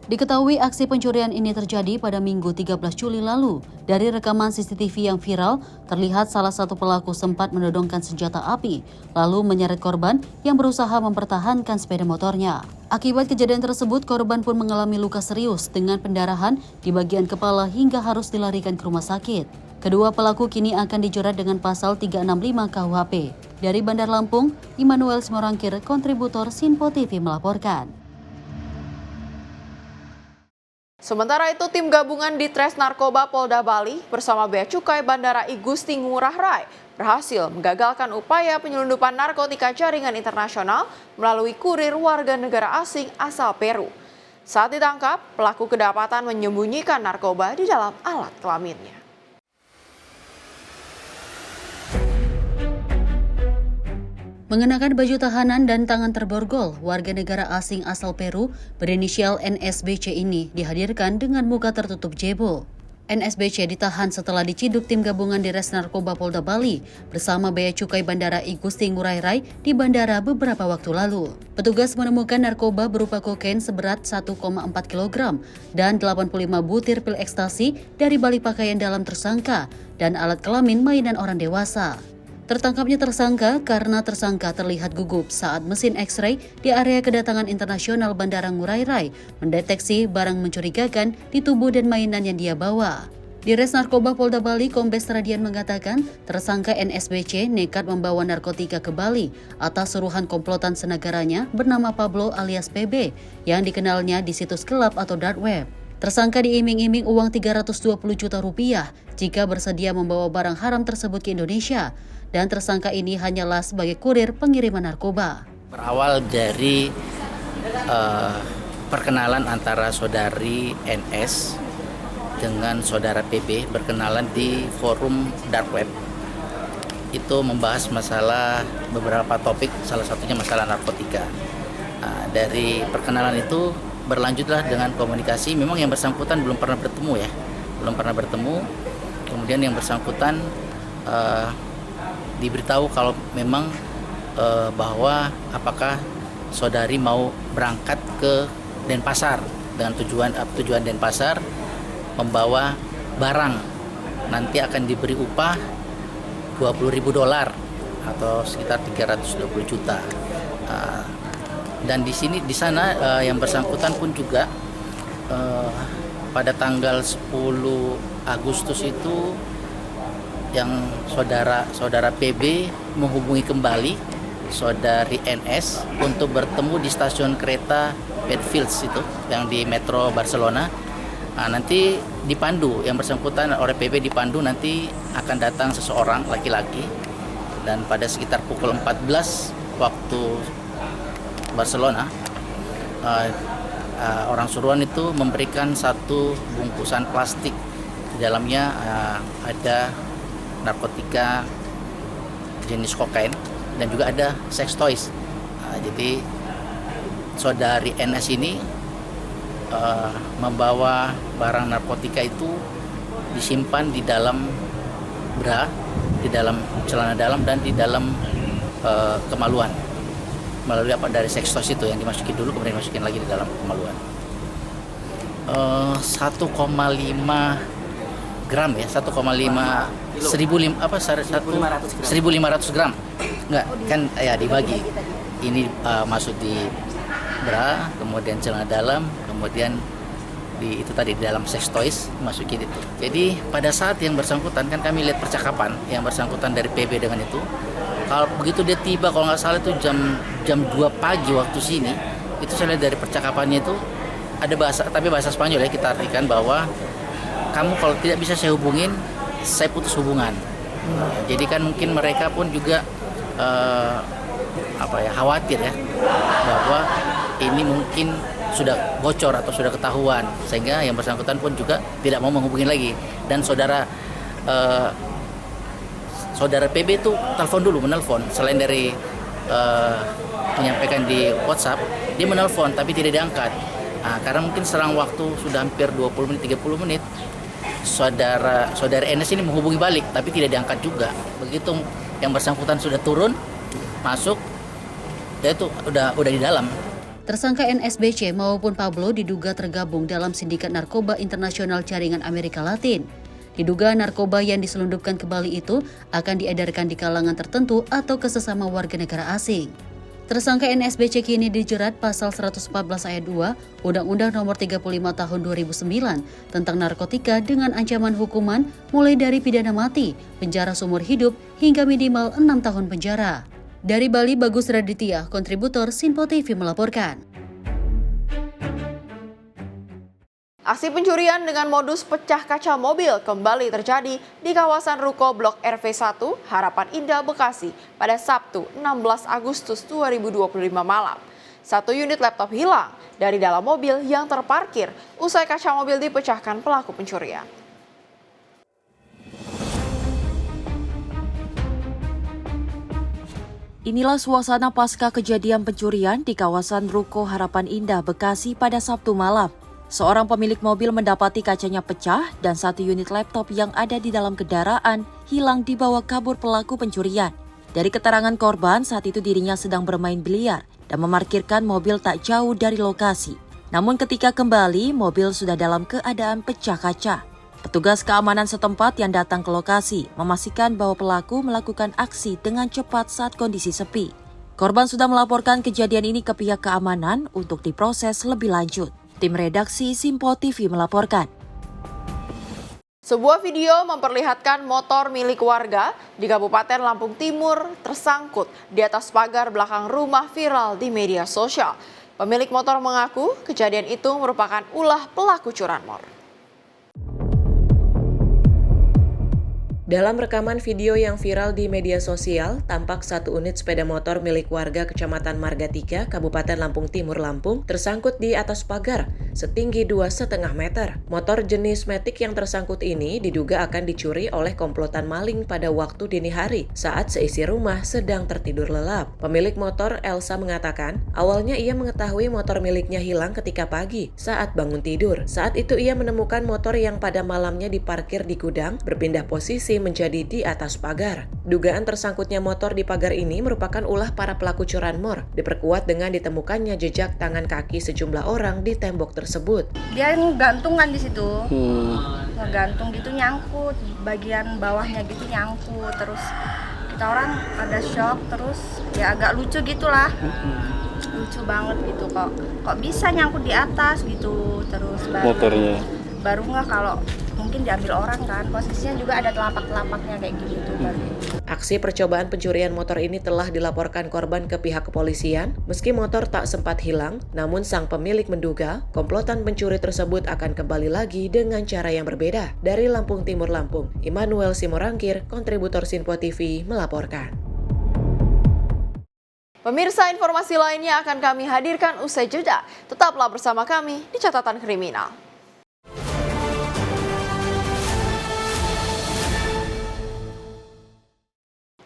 Diketahui aksi pencurian ini terjadi pada Minggu 13 Juli lalu. Dari rekaman CCTV yang viral, terlihat salah satu pelaku sempat menodongkan senjata api, lalu menyeret korban yang berusaha mempertahankan sepeda motornya. Akibat kejadian tersebut, korban pun mengalami luka serius dengan pendarahan di bagian kepala hingga harus dilarikan ke rumah sakit. Kedua pelaku kini akan dijerat dengan pasal 365 KUHP. Dari Bandar Lampung, Immanuel Simorangkir, kontributor Sinpo TV melaporkan. Sementara itu, tim gabungan di Tres Narkoba Polda Bali bersama Bea Cukai Bandara I Gusti Ngurah Rai berhasil menggagalkan upaya penyelundupan narkotika jaringan internasional melalui kurir warga negara asing asal Peru. Saat ditangkap, pelaku kedapatan menyembunyikan narkoba di dalam alat kelaminnya. Mengenakan baju tahanan dan tangan terborgol, warga negara asing asal Peru berinisial NSBC ini dihadirkan dengan muka tertutup jebo. NSBC ditahan setelah diciduk tim gabungan di Res Narkoba Polda Bali bersama Bea Cukai Bandara I Gusti Ngurah Rai di bandara beberapa waktu lalu. Petugas menemukan narkoba berupa kokain seberat 1,4 kg dan 85 butir pil ekstasi dari balik pakaian dalam tersangka dan alat kelamin mainan orang dewasa. Tertangkapnya tersangka karena tersangka terlihat gugup saat mesin X-ray di area kedatangan internasional Bandara Ngurah Rai mendeteksi barang mencurigakan di tubuh dan mainan yang dia bawa. Di Res Narkoba Polda Bali, Kombes Radian mengatakan tersangka NSBC nekat membawa narkotika ke Bali atas suruhan komplotan senegaranya bernama Pablo alias PB yang dikenalnya di situs gelap atau dark web. Tersangka diiming-iming uang 320 juta rupiah jika bersedia membawa barang haram tersebut ke Indonesia. Dan tersangka ini hanyalah sebagai kurir pengiriman narkoba. Berawal dari perkenalan antara saudari NS dengan saudara PB berkenalan di forum dark web. Itu membahas masalah beberapa topik, salah satunya masalah narkotika. Dari perkenalan itu berlanjutlah dengan komunikasi. Memang yang bersangkutan belum pernah bertemu ya, Kemudian yang bersangkutan diberitahu kalau memang bahwa apakah saudari mau berangkat ke Denpasar dengan tujuan Denpasar membawa barang, nanti akan diberi upah $20.000 atau sekitar 320 juta. Dan di sana yang bersangkutan pun juga pada tanggal 10 Agustus itu yang saudara PB menghubungi kembali saudari NS untuk bertemu di stasiun kereta Bedfields itu yang di Metro Barcelona. Nanti dipandu, yang bersangkutan oleh PB dipandu, nanti akan datang seseorang laki-laki dan pada sekitar pukul 14 waktu Barcelona orang suruhan itu memberikan satu bungkusan plastik Di dalamnya ada narkotika jenis kokain dan juga ada sex toys. Jadi saudari NS ini membawa barang narkotika itu disimpan di dalam bra, di dalam celana dalam dan di dalam kemaluan. Melalui dari sex toys itu yang dimasukin dulu kemudian dimasukin lagi di dalam kemaluan. 1,5 gram ya, 1,5 1.500 gram. Enggak, kan ya dibagi. Ini masuk di bra, kemudian celana dalam, kemudian di dalam sex toys masukin itu. Jadi pada saat yang bersangkutan kan kami lihat percakapan yang bersangkutan dari PB dengan itu. Kalau begitu dia tiba, kalau nggak salah itu jam 2 pagi waktu sini, itu saya lihat dari percakapannya itu ada bahasa Spanyol ya, kita artikan bahwa kamu kalau tidak bisa saya hubungin, saya putus hubungan. Jadi kan mungkin mereka pun juga khawatir ya bahwa ini mungkin sudah bocor atau sudah ketahuan, sehingga yang bersangkutan pun juga tidak mau menghubungi lagi. Dan saudara PB itu menelpon selain dari menyampaikan di WhatsApp, dia menelpon tapi tidak diangkat. Karena mungkin selang waktu sudah hampir 20 menit, 30 menit, saudara NS ini menghubungi balik tapi tidak diangkat juga. Begitu yang bersangkutan sudah turun, masuk, dia itu udah di dalam. Tersangka NSBC maupun Pablo diduga tergabung dalam sindikat narkoba internasional jaringan Amerika Latin. Diduga narkoba yang diselundupkan ke Bali itu akan diedarkan di kalangan tertentu atau ke sesama warga negara asing. Tersangka NSBC kini dijerat pasal 114 ayat 2 Undang-Undang Nomor 35 Tahun 2009 tentang narkotika dengan ancaman hukuman mulai dari pidana mati, penjara seumur hidup hingga minimal 6 tahun penjara. Dari Bali, Bagus Raditya, kontributor Sinpo TV melaporkan. Aksi pencurian dengan modus pecah kaca mobil kembali terjadi di kawasan Ruko Blok RV1 Harapan Indah, Bekasi pada Sabtu 16 Agustus 2025 malam. 1 unit laptop hilang dari dalam mobil yang terparkir usai kaca mobil dipecahkan pelaku pencurian. Inilah suasana pasca kejadian pencurian di kawasan Ruko Harapan Indah, Bekasi pada Sabtu malam. Seorang pemilik mobil mendapati kacanya pecah dan 1 unit laptop yang ada di dalam kendaraan hilang dibawa kabur pelaku pencurian. Dari keterangan korban, saat itu dirinya sedang bermain biliar dan memarkirkan mobil tak jauh dari lokasi. Namun ketika kembali, mobil sudah dalam keadaan pecah kaca. Petugas keamanan setempat yang datang ke lokasi memastikan bahwa pelaku melakukan aksi dengan cepat saat kondisi sepi. Korban sudah melaporkan kejadian ini ke pihak keamanan untuk diproses lebih lanjut. Tim redaksi Sinpo TV melaporkan. Sebuah video memperlihatkan motor milik warga di Kabupaten Lampung Timur tersangkut di atas pagar belakang rumah viral di media sosial. Pemilik motor mengaku kejadian itu merupakan ulah pelaku curanmor. Dalam rekaman video yang viral di media sosial, tampak 1 unit sepeda motor milik warga Kecamatan Marga 3, Kabupaten Lampung Timur, Lampung, tersangkut di atas pagar setinggi 2,5 meter. Motor jenis Matic yang tersangkut ini diduga akan dicuri oleh komplotan maling pada waktu dini hari saat seisi rumah sedang tertidur lelap. Pemilik motor, Elsa, mengatakan awalnya ia mengetahui motor miliknya hilang ketika pagi saat bangun tidur. Saat itu ia menemukan motor yang pada malamnya diparkir di gudang berpindah posisi menjadi di atas pagar. Dugaan tersangkutnya motor di pagar ini merupakan ulah para pelaku curanmor, diperkuat dengan ditemukannya jejak tangan kaki sejumlah orang di tembok tersebut. Dia gantungan di situ, ngegantung gitu, nyangkut, bagian bawahnya gitu nyangkut, terus kita orang ada shock, terus ya agak lucu gitulah, lucu banget gitu, kok bisa nyangkut di atas gitu, terus motornya baru nggak kalau mungkin diambil orang kan, posisinya juga ada telapak-telapaknya kayak gitu. Aksi percobaan pencurian motor ini telah dilaporkan korban ke pihak kepolisian. Meski motor tak sempat hilang, namun sang pemilik menduga komplotan pencuri tersebut akan kembali lagi dengan cara yang berbeda. Dari Lampung Timur, Lampung, Immanuel Simorangkir, kontributor Sinpo TV melaporkan. Pemirsa, informasi lainnya akan kami hadirkan usai jeda. Tetaplah bersama kami di Catatan Kriminal.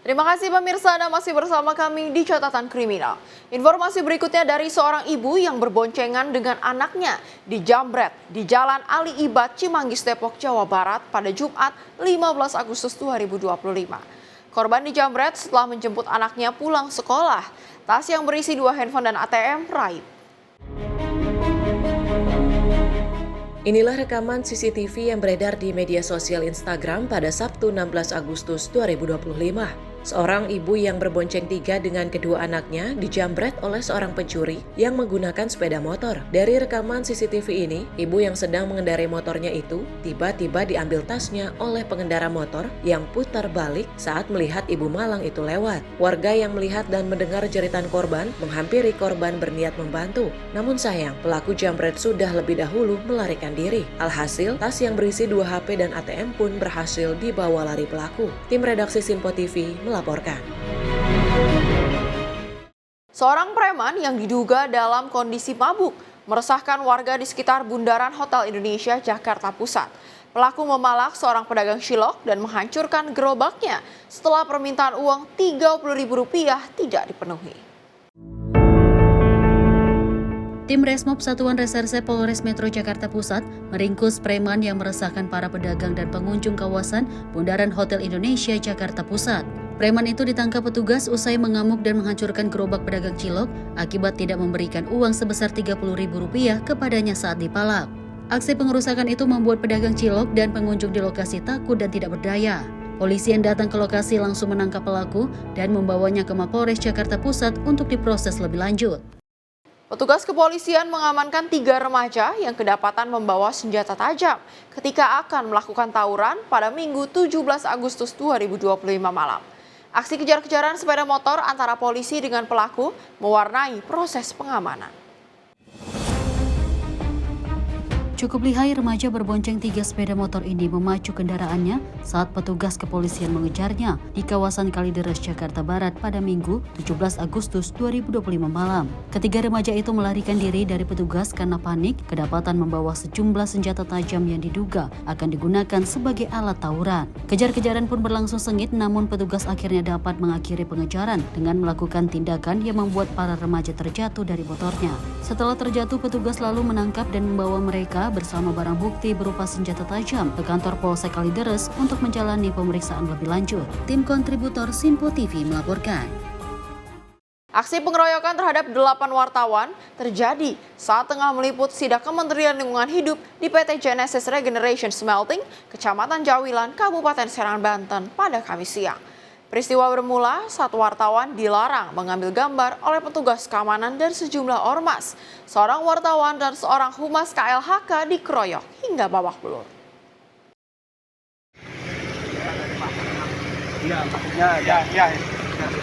Terima kasih pemirsa, Anda masih bersama kami di Catatan Kriminal. Informasi berikutnya dari seorang ibu yang berboncengan dengan anaknya dijambret di Jalan Ali Ibad, Cimanggis, Depok, Jawa Barat pada Jumat 15 Agustus 2025. Korban dijambret setelah menjemput anaknya pulang sekolah. Tas yang berisi 2 handphone dan ATM raib. Inilah rekaman CCTV yang beredar di media sosial Instagram pada Sabtu 16 Agustus 2025. Seorang ibu yang berbonceng 3 dengan kedua anaknya dijambret oleh seorang pencuri yang menggunakan sepeda motor. Dari rekaman CCTV ini, ibu yang sedang mengendarai motornya itu tiba-tiba diambil tasnya oleh pengendara motor yang putar balik saat melihat ibu malang itu lewat. Warga yang melihat dan mendengar jeritan korban menghampiri korban berniat membantu. Namun sayang, pelaku jambret sudah lebih dahulu melarikan diri. Alhasil, tas yang berisi 2 HP dan ATM pun berhasil dibawa lari pelaku. Tim redaksi Simpo TV melaporkan. Seorang preman yang diduga dalam kondisi mabuk meresahkan warga di sekitar Bundaran Hotel Indonesia, Jakarta Pusat. Pelaku memalak seorang pedagang cilok dan menghancurkan gerobaknya setelah permintaan uang Rp30.000 tidak dipenuhi. Tim Resmob Satuan Reserse Polres Metro Jakarta Pusat meringkus preman yang meresahkan para pedagang dan pengunjung kawasan Bundaran Hotel Indonesia, Jakarta Pusat. Preman itu ditangkap petugas usai mengamuk dan menghancurkan gerobak pedagang cilok akibat tidak memberikan uang sebesar Rp30.000 kepadanya saat dipalak. Aksi pengerusakan itu membuat pedagang cilok dan pengunjung di lokasi takut dan tidak berdaya. Polisi yang datang ke lokasi langsung menangkap pelaku dan membawanya ke Mapolres Jakarta Pusat untuk diproses lebih lanjut. Petugas kepolisian mengamankan 3 remaja yang kedapatan membawa senjata tajam ketika akan melakukan tawuran pada Minggu 17 Agustus 2025 malam. Aksi kejar-kejaran sepeda motor antara polisi dengan pelaku mewarnai proses pengamanan. Cukup lihai remaja berbonceng 3 sepeda motor ini memacu kendaraannya saat petugas kepolisian mengejarnya di kawasan Kalideres, Jakarta Barat pada Minggu 17 Agustus 2025 malam. Ketiga remaja itu melarikan diri dari petugas karena panik kedapatan membawa sejumlah senjata tajam yang diduga akan digunakan sebagai alat tawuran. Kejar-kejaran pun berlangsung sengit, namun petugas akhirnya dapat mengakhiri pengejaran dengan melakukan tindakan yang membuat para remaja terjatuh dari motornya. Setelah terjatuh, petugas lalu menangkap dan membawa mereka bersama barang bukti berupa senjata tajam ke kantor Polsek Kalideres untuk menjalani pemeriksaan lebih lanjut. Tim kontributor Simpo TV melaporkan. Aksi pengeroyokan terhadap 8 wartawan terjadi saat tengah meliput sidak Kementerian Lingkungan Hidup di PT Genesis Regeneration Smelting, Kecamatan Jawilan, Kabupaten Serang, Banten pada Kamis siang. Peristiwa bermula saat wartawan dilarang mengambil gambar oleh petugas keamanan dan sejumlah ormas. Seorang wartawan dan seorang humas KLHK dikeroyok hingga babak belur.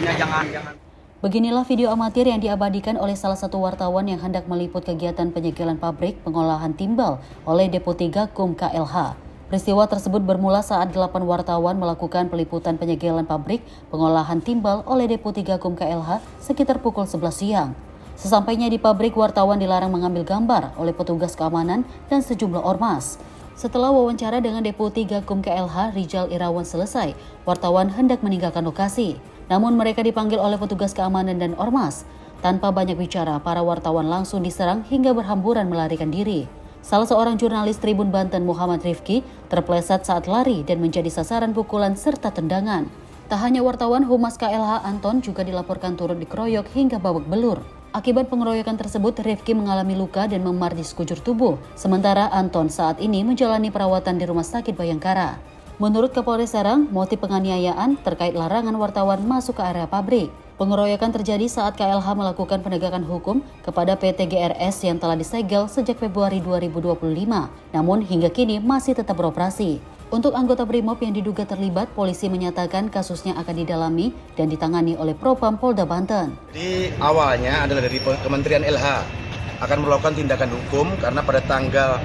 Jangan. Beginilah video amatir yang diabadikan oleh salah satu wartawan yang hendak meliput kegiatan penyegelan pabrik pengolahan timbal oleh Depo 3 KUM KLH. Peristiwa tersebut bermula saat 8 wartawan melakukan peliputan penyegelan pabrik pengolahan timbal oleh Depo 3 KUM KLH sekitar pukul 11 siang. Sesampainya di pabrik, wartawan dilarang mengambil gambar oleh petugas keamanan dan sejumlah ormas. Setelah wawancara dengan Depo 3 KUM KLH Rijal Irawan selesai, wartawan hendak meninggalkan lokasi. Namun mereka dipanggil oleh petugas keamanan dan ormas. Tanpa banyak bicara, para wartawan langsung diserang hingga berhamburan melarikan diri. Salah seorang jurnalis Tribun Banten, Muhammad Rifki, terpleset saat lari dan menjadi sasaran pukulan serta tendangan. Tak hanya wartawan, humas KLH Anton juga dilaporkan turut dikeroyok hingga babak belur. Akibat pengeroyokan tersebut, Rifki mengalami luka dan memar di sekujur tubuh. Sementara Anton saat ini menjalani perawatan di Rumah Sakit Bayangkara. Menurut Kapolres Serang, motif penganiayaan terkait larangan wartawan masuk ke area pabrik. Pengeroyokan terjadi saat KLH melakukan penegakan hukum kepada PT GRS yang telah disegel sejak Februari 2025, namun hingga kini masih tetap beroperasi. Untuk anggota BRIMOB yang diduga terlibat, polisi menyatakan kasusnya akan didalami dan ditangani oleh Propam Polda Banten. Jadi awalnya adalah dari Kementerian LH akan melakukan tindakan hukum karena pada tanggal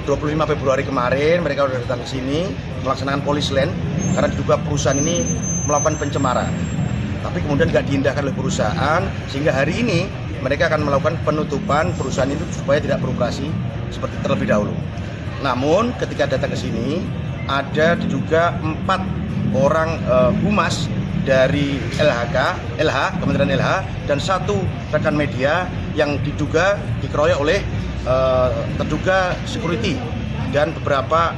25 Februari kemarin mereka sudah datang ke sini melaksanakan polis land karena diduga perusahaan ini melakukan pencemaran. Tapi kemudian tidak diindahkan oleh perusahaan, sehingga hari ini mereka akan melakukan penutupan perusahaan itu supaya tidak beroperasi seperti terlebih dahulu. Namun ketika datang ke sini, ada diduga 4 orang humas dari LH, Kementerian LH, dan 1 rekan media yang diduga dikeroyok oleh terduga security dan beberapa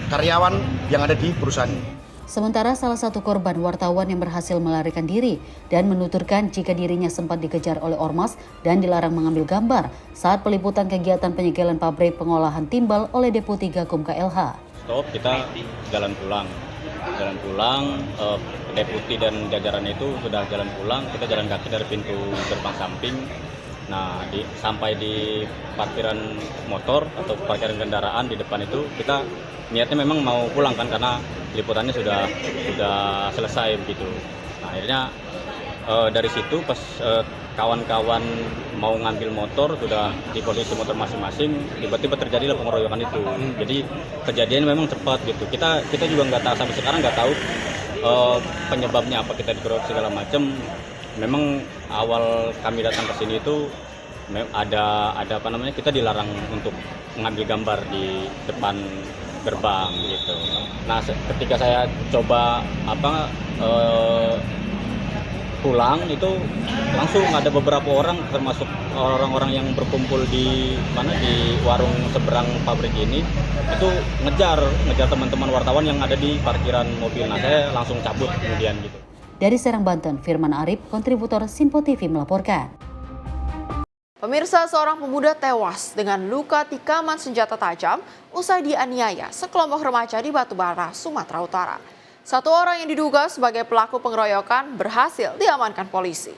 karyawan yang ada di perusahaan ini. Sementara salah satu korban wartawan yang berhasil melarikan diri dan menuturkan jika dirinya sempat dikejar oleh ormas dan dilarang mengambil gambar saat peliputan kegiatan penyegelan pabrik pengolahan timbal oleh Depo 3 KUM KLH. Stop, kita jalan pulang, deputi dan jajaran itu sudah jalan pulang, kita jalan kaki dari pintu gerbang samping. Nah, sampai di parkiran motor atau parkiran kendaraan di depan itu kita niatnya memang mau pulang kan, karena liputannya sudah selesai begitu. Nah, akhirnya dari situ pas kawan-kawan mau ngambil motor sudah di posisi motor masing-masing, tiba-tiba terjadilah pengeroyokan itu. Jadi kejadiannya memang cepat gitu. Kita juga nggak tahu sampai sekarang nggak tahu penyebabnya apa, kita dikeroyok segala macam. Memang awal kami datang ke sini itu ada apa namanya, kita dilarang untuk mengambil gambar di depan gerbang gitu. Nah, ketika saya coba pulang itu langsung ada beberapa orang, termasuk orang-orang yang berkumpul di warung seberang pabrik ini, itu ngejar teman-teman wartawan yang ada di parkiran mobil. Nah, saya langsung cabut kemudian gitu. Dari Serang, Banten, Firman Arif, kontributor Sinpo TV melaporkan. Pemirsa, seorang pemuda tewas dengan luka tikaman senjata tajam usai dianiaya sekelompok remaja di Batubara, Sumatera Utara. 1 orang yang diduga sebagai pelaku pengeroyokan berhasil diamankan polisi.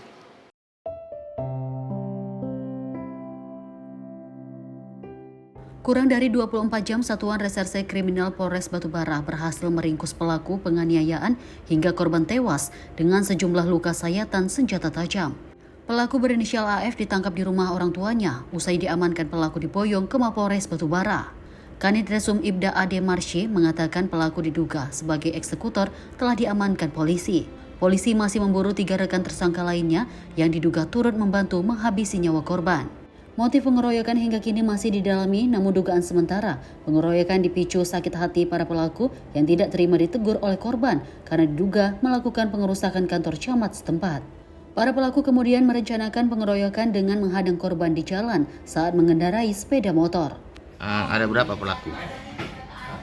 Kurang dari 24 jam, Satuan Reserse Kriminal Polres Batubara berhasil meringkus pelaku penganiayaan hingga korban tewas dengan sejumlah luka sayatan senjata tajam. Pelaku berinisial AF ditangkap di rumah orang tuanya usai diamankan pelaku di Boyong ke Mapolres Batubara. Kanit Resum Ibda Ade Marsye mengatakan pelaku diduga sebagai eksekutor telah diamankan polisi. Polisi masih memburu 3 rekan tersangka lainnya yang diduga turut membantu menghabisi nyawa korban. Motif pengeroyokan hingga kini masih didalami, namun dugaan sementara pengeroyokan dipicu sakit hati para pelaku yang tidak terima ditegur oleh korban karena diduga melakukan pengerusakan kantor camat setempat. Para pelaku kemudian merencanakan pengeroyokan dengan menghadang korban di jalan saat mengendarai sepeda motor. Ada berapa pelaku?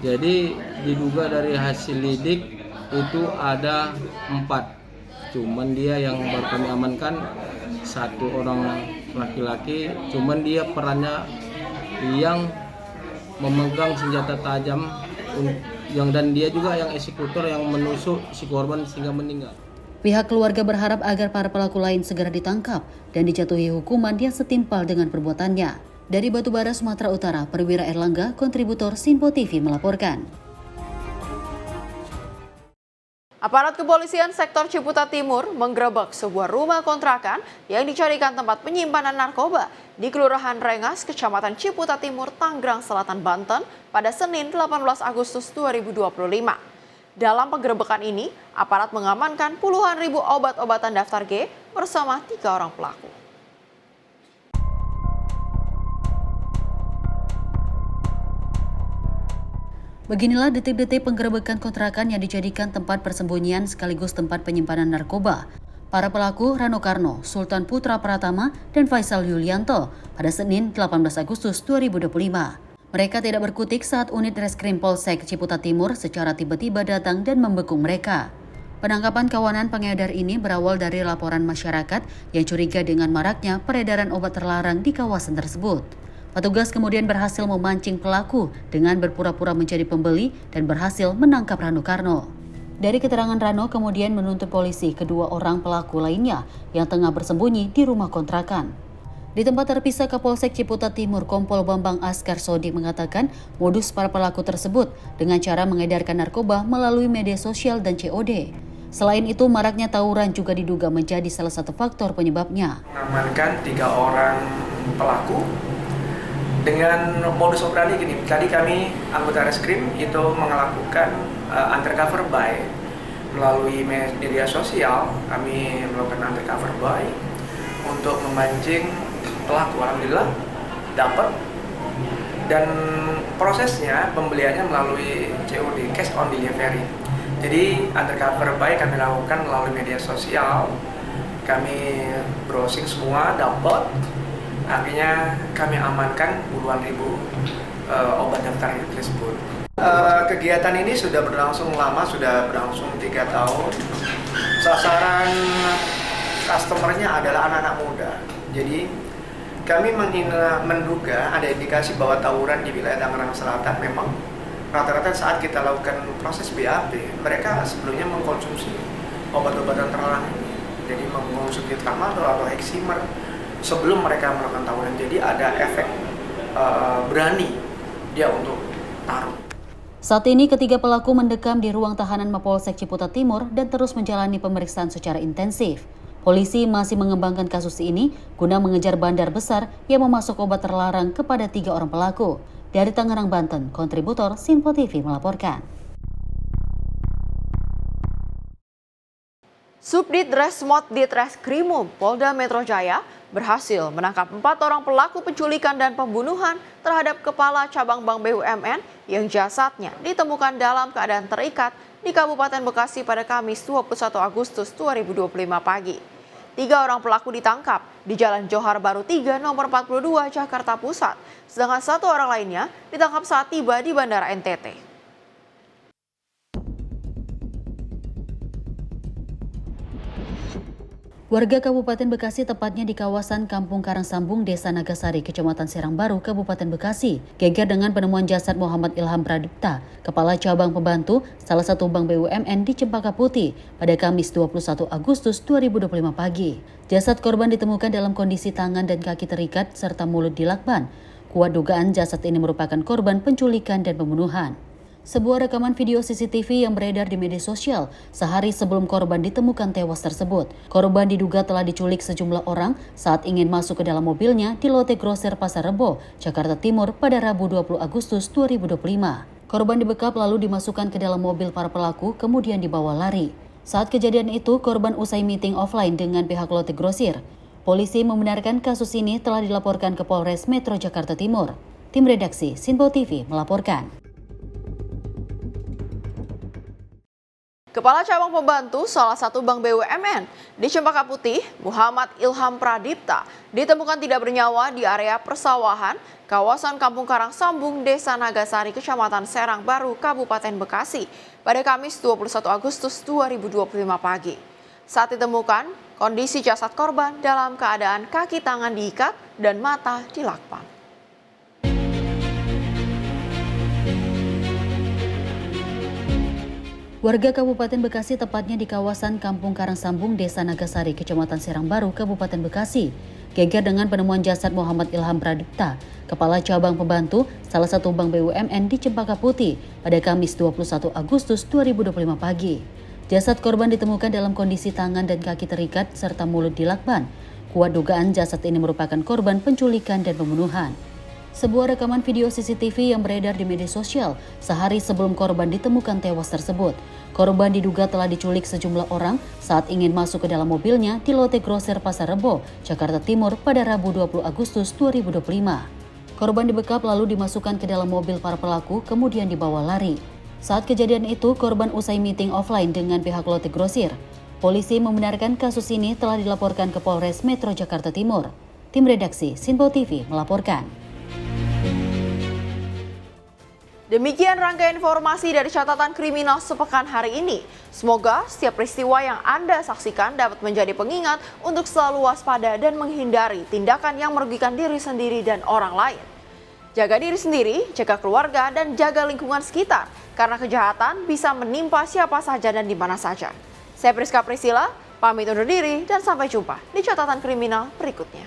Jadi diduga dari hasil lidik itu ada 4. Cuman dia yang baru kami amankan 1 orang laki-laki, cuman dia perannya yang memegang senjata tajam dan dia juga yang eksekutor yang menusuk si korban sehingga meninggal. Pihak keluarga berharap agar para pelaku lain segera ditangkap dan dijatuhi hukuman yang setimpal dengan perbuatannya. Dari Batubara, Sumatera Utara, Perwira Erlangga, kontributor Sinpo TV melaporkan. Aparat kepolisian sektor Ciputat Timur menggerebek sebuah rumah kontrakan yang dijadikan tempat penyimpanan narkoba di Kelurahan Rengas, Kecamatan Ciputat Timur, Tanggerang Selatan, Banten pada Senin 18 Agustus 2025. Dalam penggerebekan ini, aparat mengamankan puluhan ribu obat-obatan daftar G bersama 3 orang pelaku. Beginilah detik-detik penggerebekan kontrakan yang dijadikan tempat persembunyian sekaligus tempat penyimpanan narkoba. Para pelaku Rano Karno, Sultan Putra Pratama, dan Faisal Yulianto pada Senin 18 Agustus 2025. Mereka tidak berkutik saat unit Reskrim Polsek Ciputat Timur secara tiba-tiba datang dan membekuk mereka. Penangkapan kawanan pengedar ini berawal dari laporan masyarakat yang curiga dengan maraknya peredaran obat terlarang di kawasan tersebut. Petugas kemudian berhasil memancing pelaku dengan berpura-pura menjadi pembeli dan berhasil menangkap Rano Karno. Dari keterangan Rano kemudian menuntut polisi 2 orang pelaku lainnya yang tengah bersembunyi di rumah kontrakan. Di tempat terpisah Kapolsek Ciputat Timur, Kompol Bambang Askar Sodik mengatakan modus para pelaku tersebut dengan cara mengedarkan narkoba melalui media sosial dan COD. Selain itu, maraknya tawuran juga diduga menjadi salah satu faktor penyebabnya. Mengamankan 3 orang pelaku dengan modus operandi gini. Tadi kami anggota Reskrim itu melakukan undercover buy melalui media sosial. Kami melakukan undercover buy untuk memancing pelaku. Alhamdulillah dapat, dan prosesnya pembeliannya melalui COD, cash on delivery. Jadi undercover buy kami lakukan melalui media sosial. Kami browsing semua, dapat. Akhirnya kami amankan puluhan ribu obat daftar tersebut. Kegiatan ini sudah berlangsung lama, sudah berlangsung 3 tahun. Sasaran customernya adalah anak-anak muda. Jadi kami menduga ada indikasi bahwa tawuran di wilayah Tangerang Selatan memang rata-rata saat kita lakukan proses BAP, mereka sebelumnya mengkonsumsi obat-obatan terlarang ini. Jadi mengkonsumsi tramadol atau heximer sebelum mereka melakukan tawuran. Jadi ada efek berani dia untuk taruh. Saat ini ketiga pelaku mendekam di ruang tahanan Mapolsek Ciputat Timur dan terus menjalani pemeriksaan secara intensif. Polisi masih mengembangkan kasus ini guna mengejar bandar besar yang memasok obat terlarang kepada 3 orang pelaku. Dari Tangerang, Banten, kontributor Sinpo TV melaporkan. Subdit Resmot Ditreskrimum Polda Metro Jaya berhasil menangkap 4 orang pelaku penculikan dan pembunuhan terhadap Kepala Cabang Bank BUMN yang jasadnya ditemukan dalam keadaan terikat di Kabupaten Bekasi pada Kamis 21 Agustus 2025 pagi. 3 orang pelaku ditangkap di Jalan Johar Baru 3 nomor 42 Jakarta Pusat, sedangkan 1 orang lainnya ditangkap saat tiba di Bandara NTT. Warga Kabupaten Bekasi, tepatnya di kawasan Kampung Karangsambung, Desa Nagasari, Kecamatan Serang Baru, Kabupaten Bekasi, geger dengan penemuan jasad Muhammad Ilham Pradipta, Kepala Cabang Pembantu salah satu bank BUMN di Cempaka Putih pada Kamis 21 Agustus 2025 pagi. Jasad korban ditemukan dalam kondisi tangan dan kaki terikat serta mulut dilakban. Kuat dugaan jasad ini merupakan korban penculikan dan pembunuhan. Sebuah rekaman video CCTV yang beredar di media sosial sehari sebelum korban ditemukan tewas tersebut. Korban diduga telah diculik sejumlah orang saat ingin masuk ke dalam mobilnya di lote grosir Pasar Rebo, Jakarta Timur pada Rabu 20 Agustus 2025. Korban dibekap lalu dimasukkan ke dalam mobil para pelaku kemudian dibawa lari. Saat kejadian itu, korban usai meeting offline dengan pihak lote grosir. Polisi membenarkan kasus ini telah dilaporkan ke Polres Metro Jakarta Timur. Tim redaksi Sinpo TV melaporkan. Kepala Cabang Pembantu salah satu bank BUMN di Cempaka Putih, Muhammad Ilham Pradipta, ditemukan tidak bernyawa di area persawahan kawasan Kampung Karangsambung, Desa Nagasari, Kecamatan Serang Baru, Kabupaten Bekasi pada Kamis 21 Agustus 2025 pagi. Saat ditemukan, kondisi jasad korban dalam keadaan kaki tangan diikat dan mata dilakban. Warga Kabupaten Bekasi, tepatnya di kawasan Kampung Karangsambung, Desa Nagasari, Kecamatan Serang Baru, Kabupaten Bekasi, geger dengan penemuan jasad Muhammad Ilham Pradipta, Kepala Cabang Pembantu salah satu bank BUMN di Cempaka Putih pada Kamis 21 Agustus 2025 pagi. Jasad korban ditemukan dalam kondisi tangan dan kaki terikat serta mulut dilakban. Kuat dugaan jasad ini merupakan korban penculikan dan pembunuhan. Sebuah rekaman video CCTV yang beredar di media sosial sehari sebelum korban ditemukan tewas tersebut. Korban diduga telah diculik sejumlah orang saat ingin masuk ke dalam mobilnya di lote grosir Pasar Rebo, Jakarta Timur pada Rabu 20 Agustus 2025. Korban dibekap lalu dimasukkan ke dalam mobil para pelaku kemudian dibawa lari. Saat kejadian itu, korban usai meeting offline dengan pihak lote grosir. Polisi membenarkan kasus ini telah dilaporkan ke Polres Metro Jakarta Timur. Tim redaksi Sinpo TV melaporkan. Demikian rangkaian informasi dari catatan kriminal sepekan hari ini. Semoga setiap peristiwa yang Anda saksikan dapat menjadi pengingat untuk selalu waspada dan menghindari tindakan yang merugikan diri sendiri dan orang lain. Jaga diri sendiri, jaga keluarga, dan jaga lingkungan sekitar, karena kejahatan bisa menimpa siapa saja dan di mana saja. Saya Priska Priscilla, pamit undur diri dan sampai jumpa di catatan kriminal berikutnya.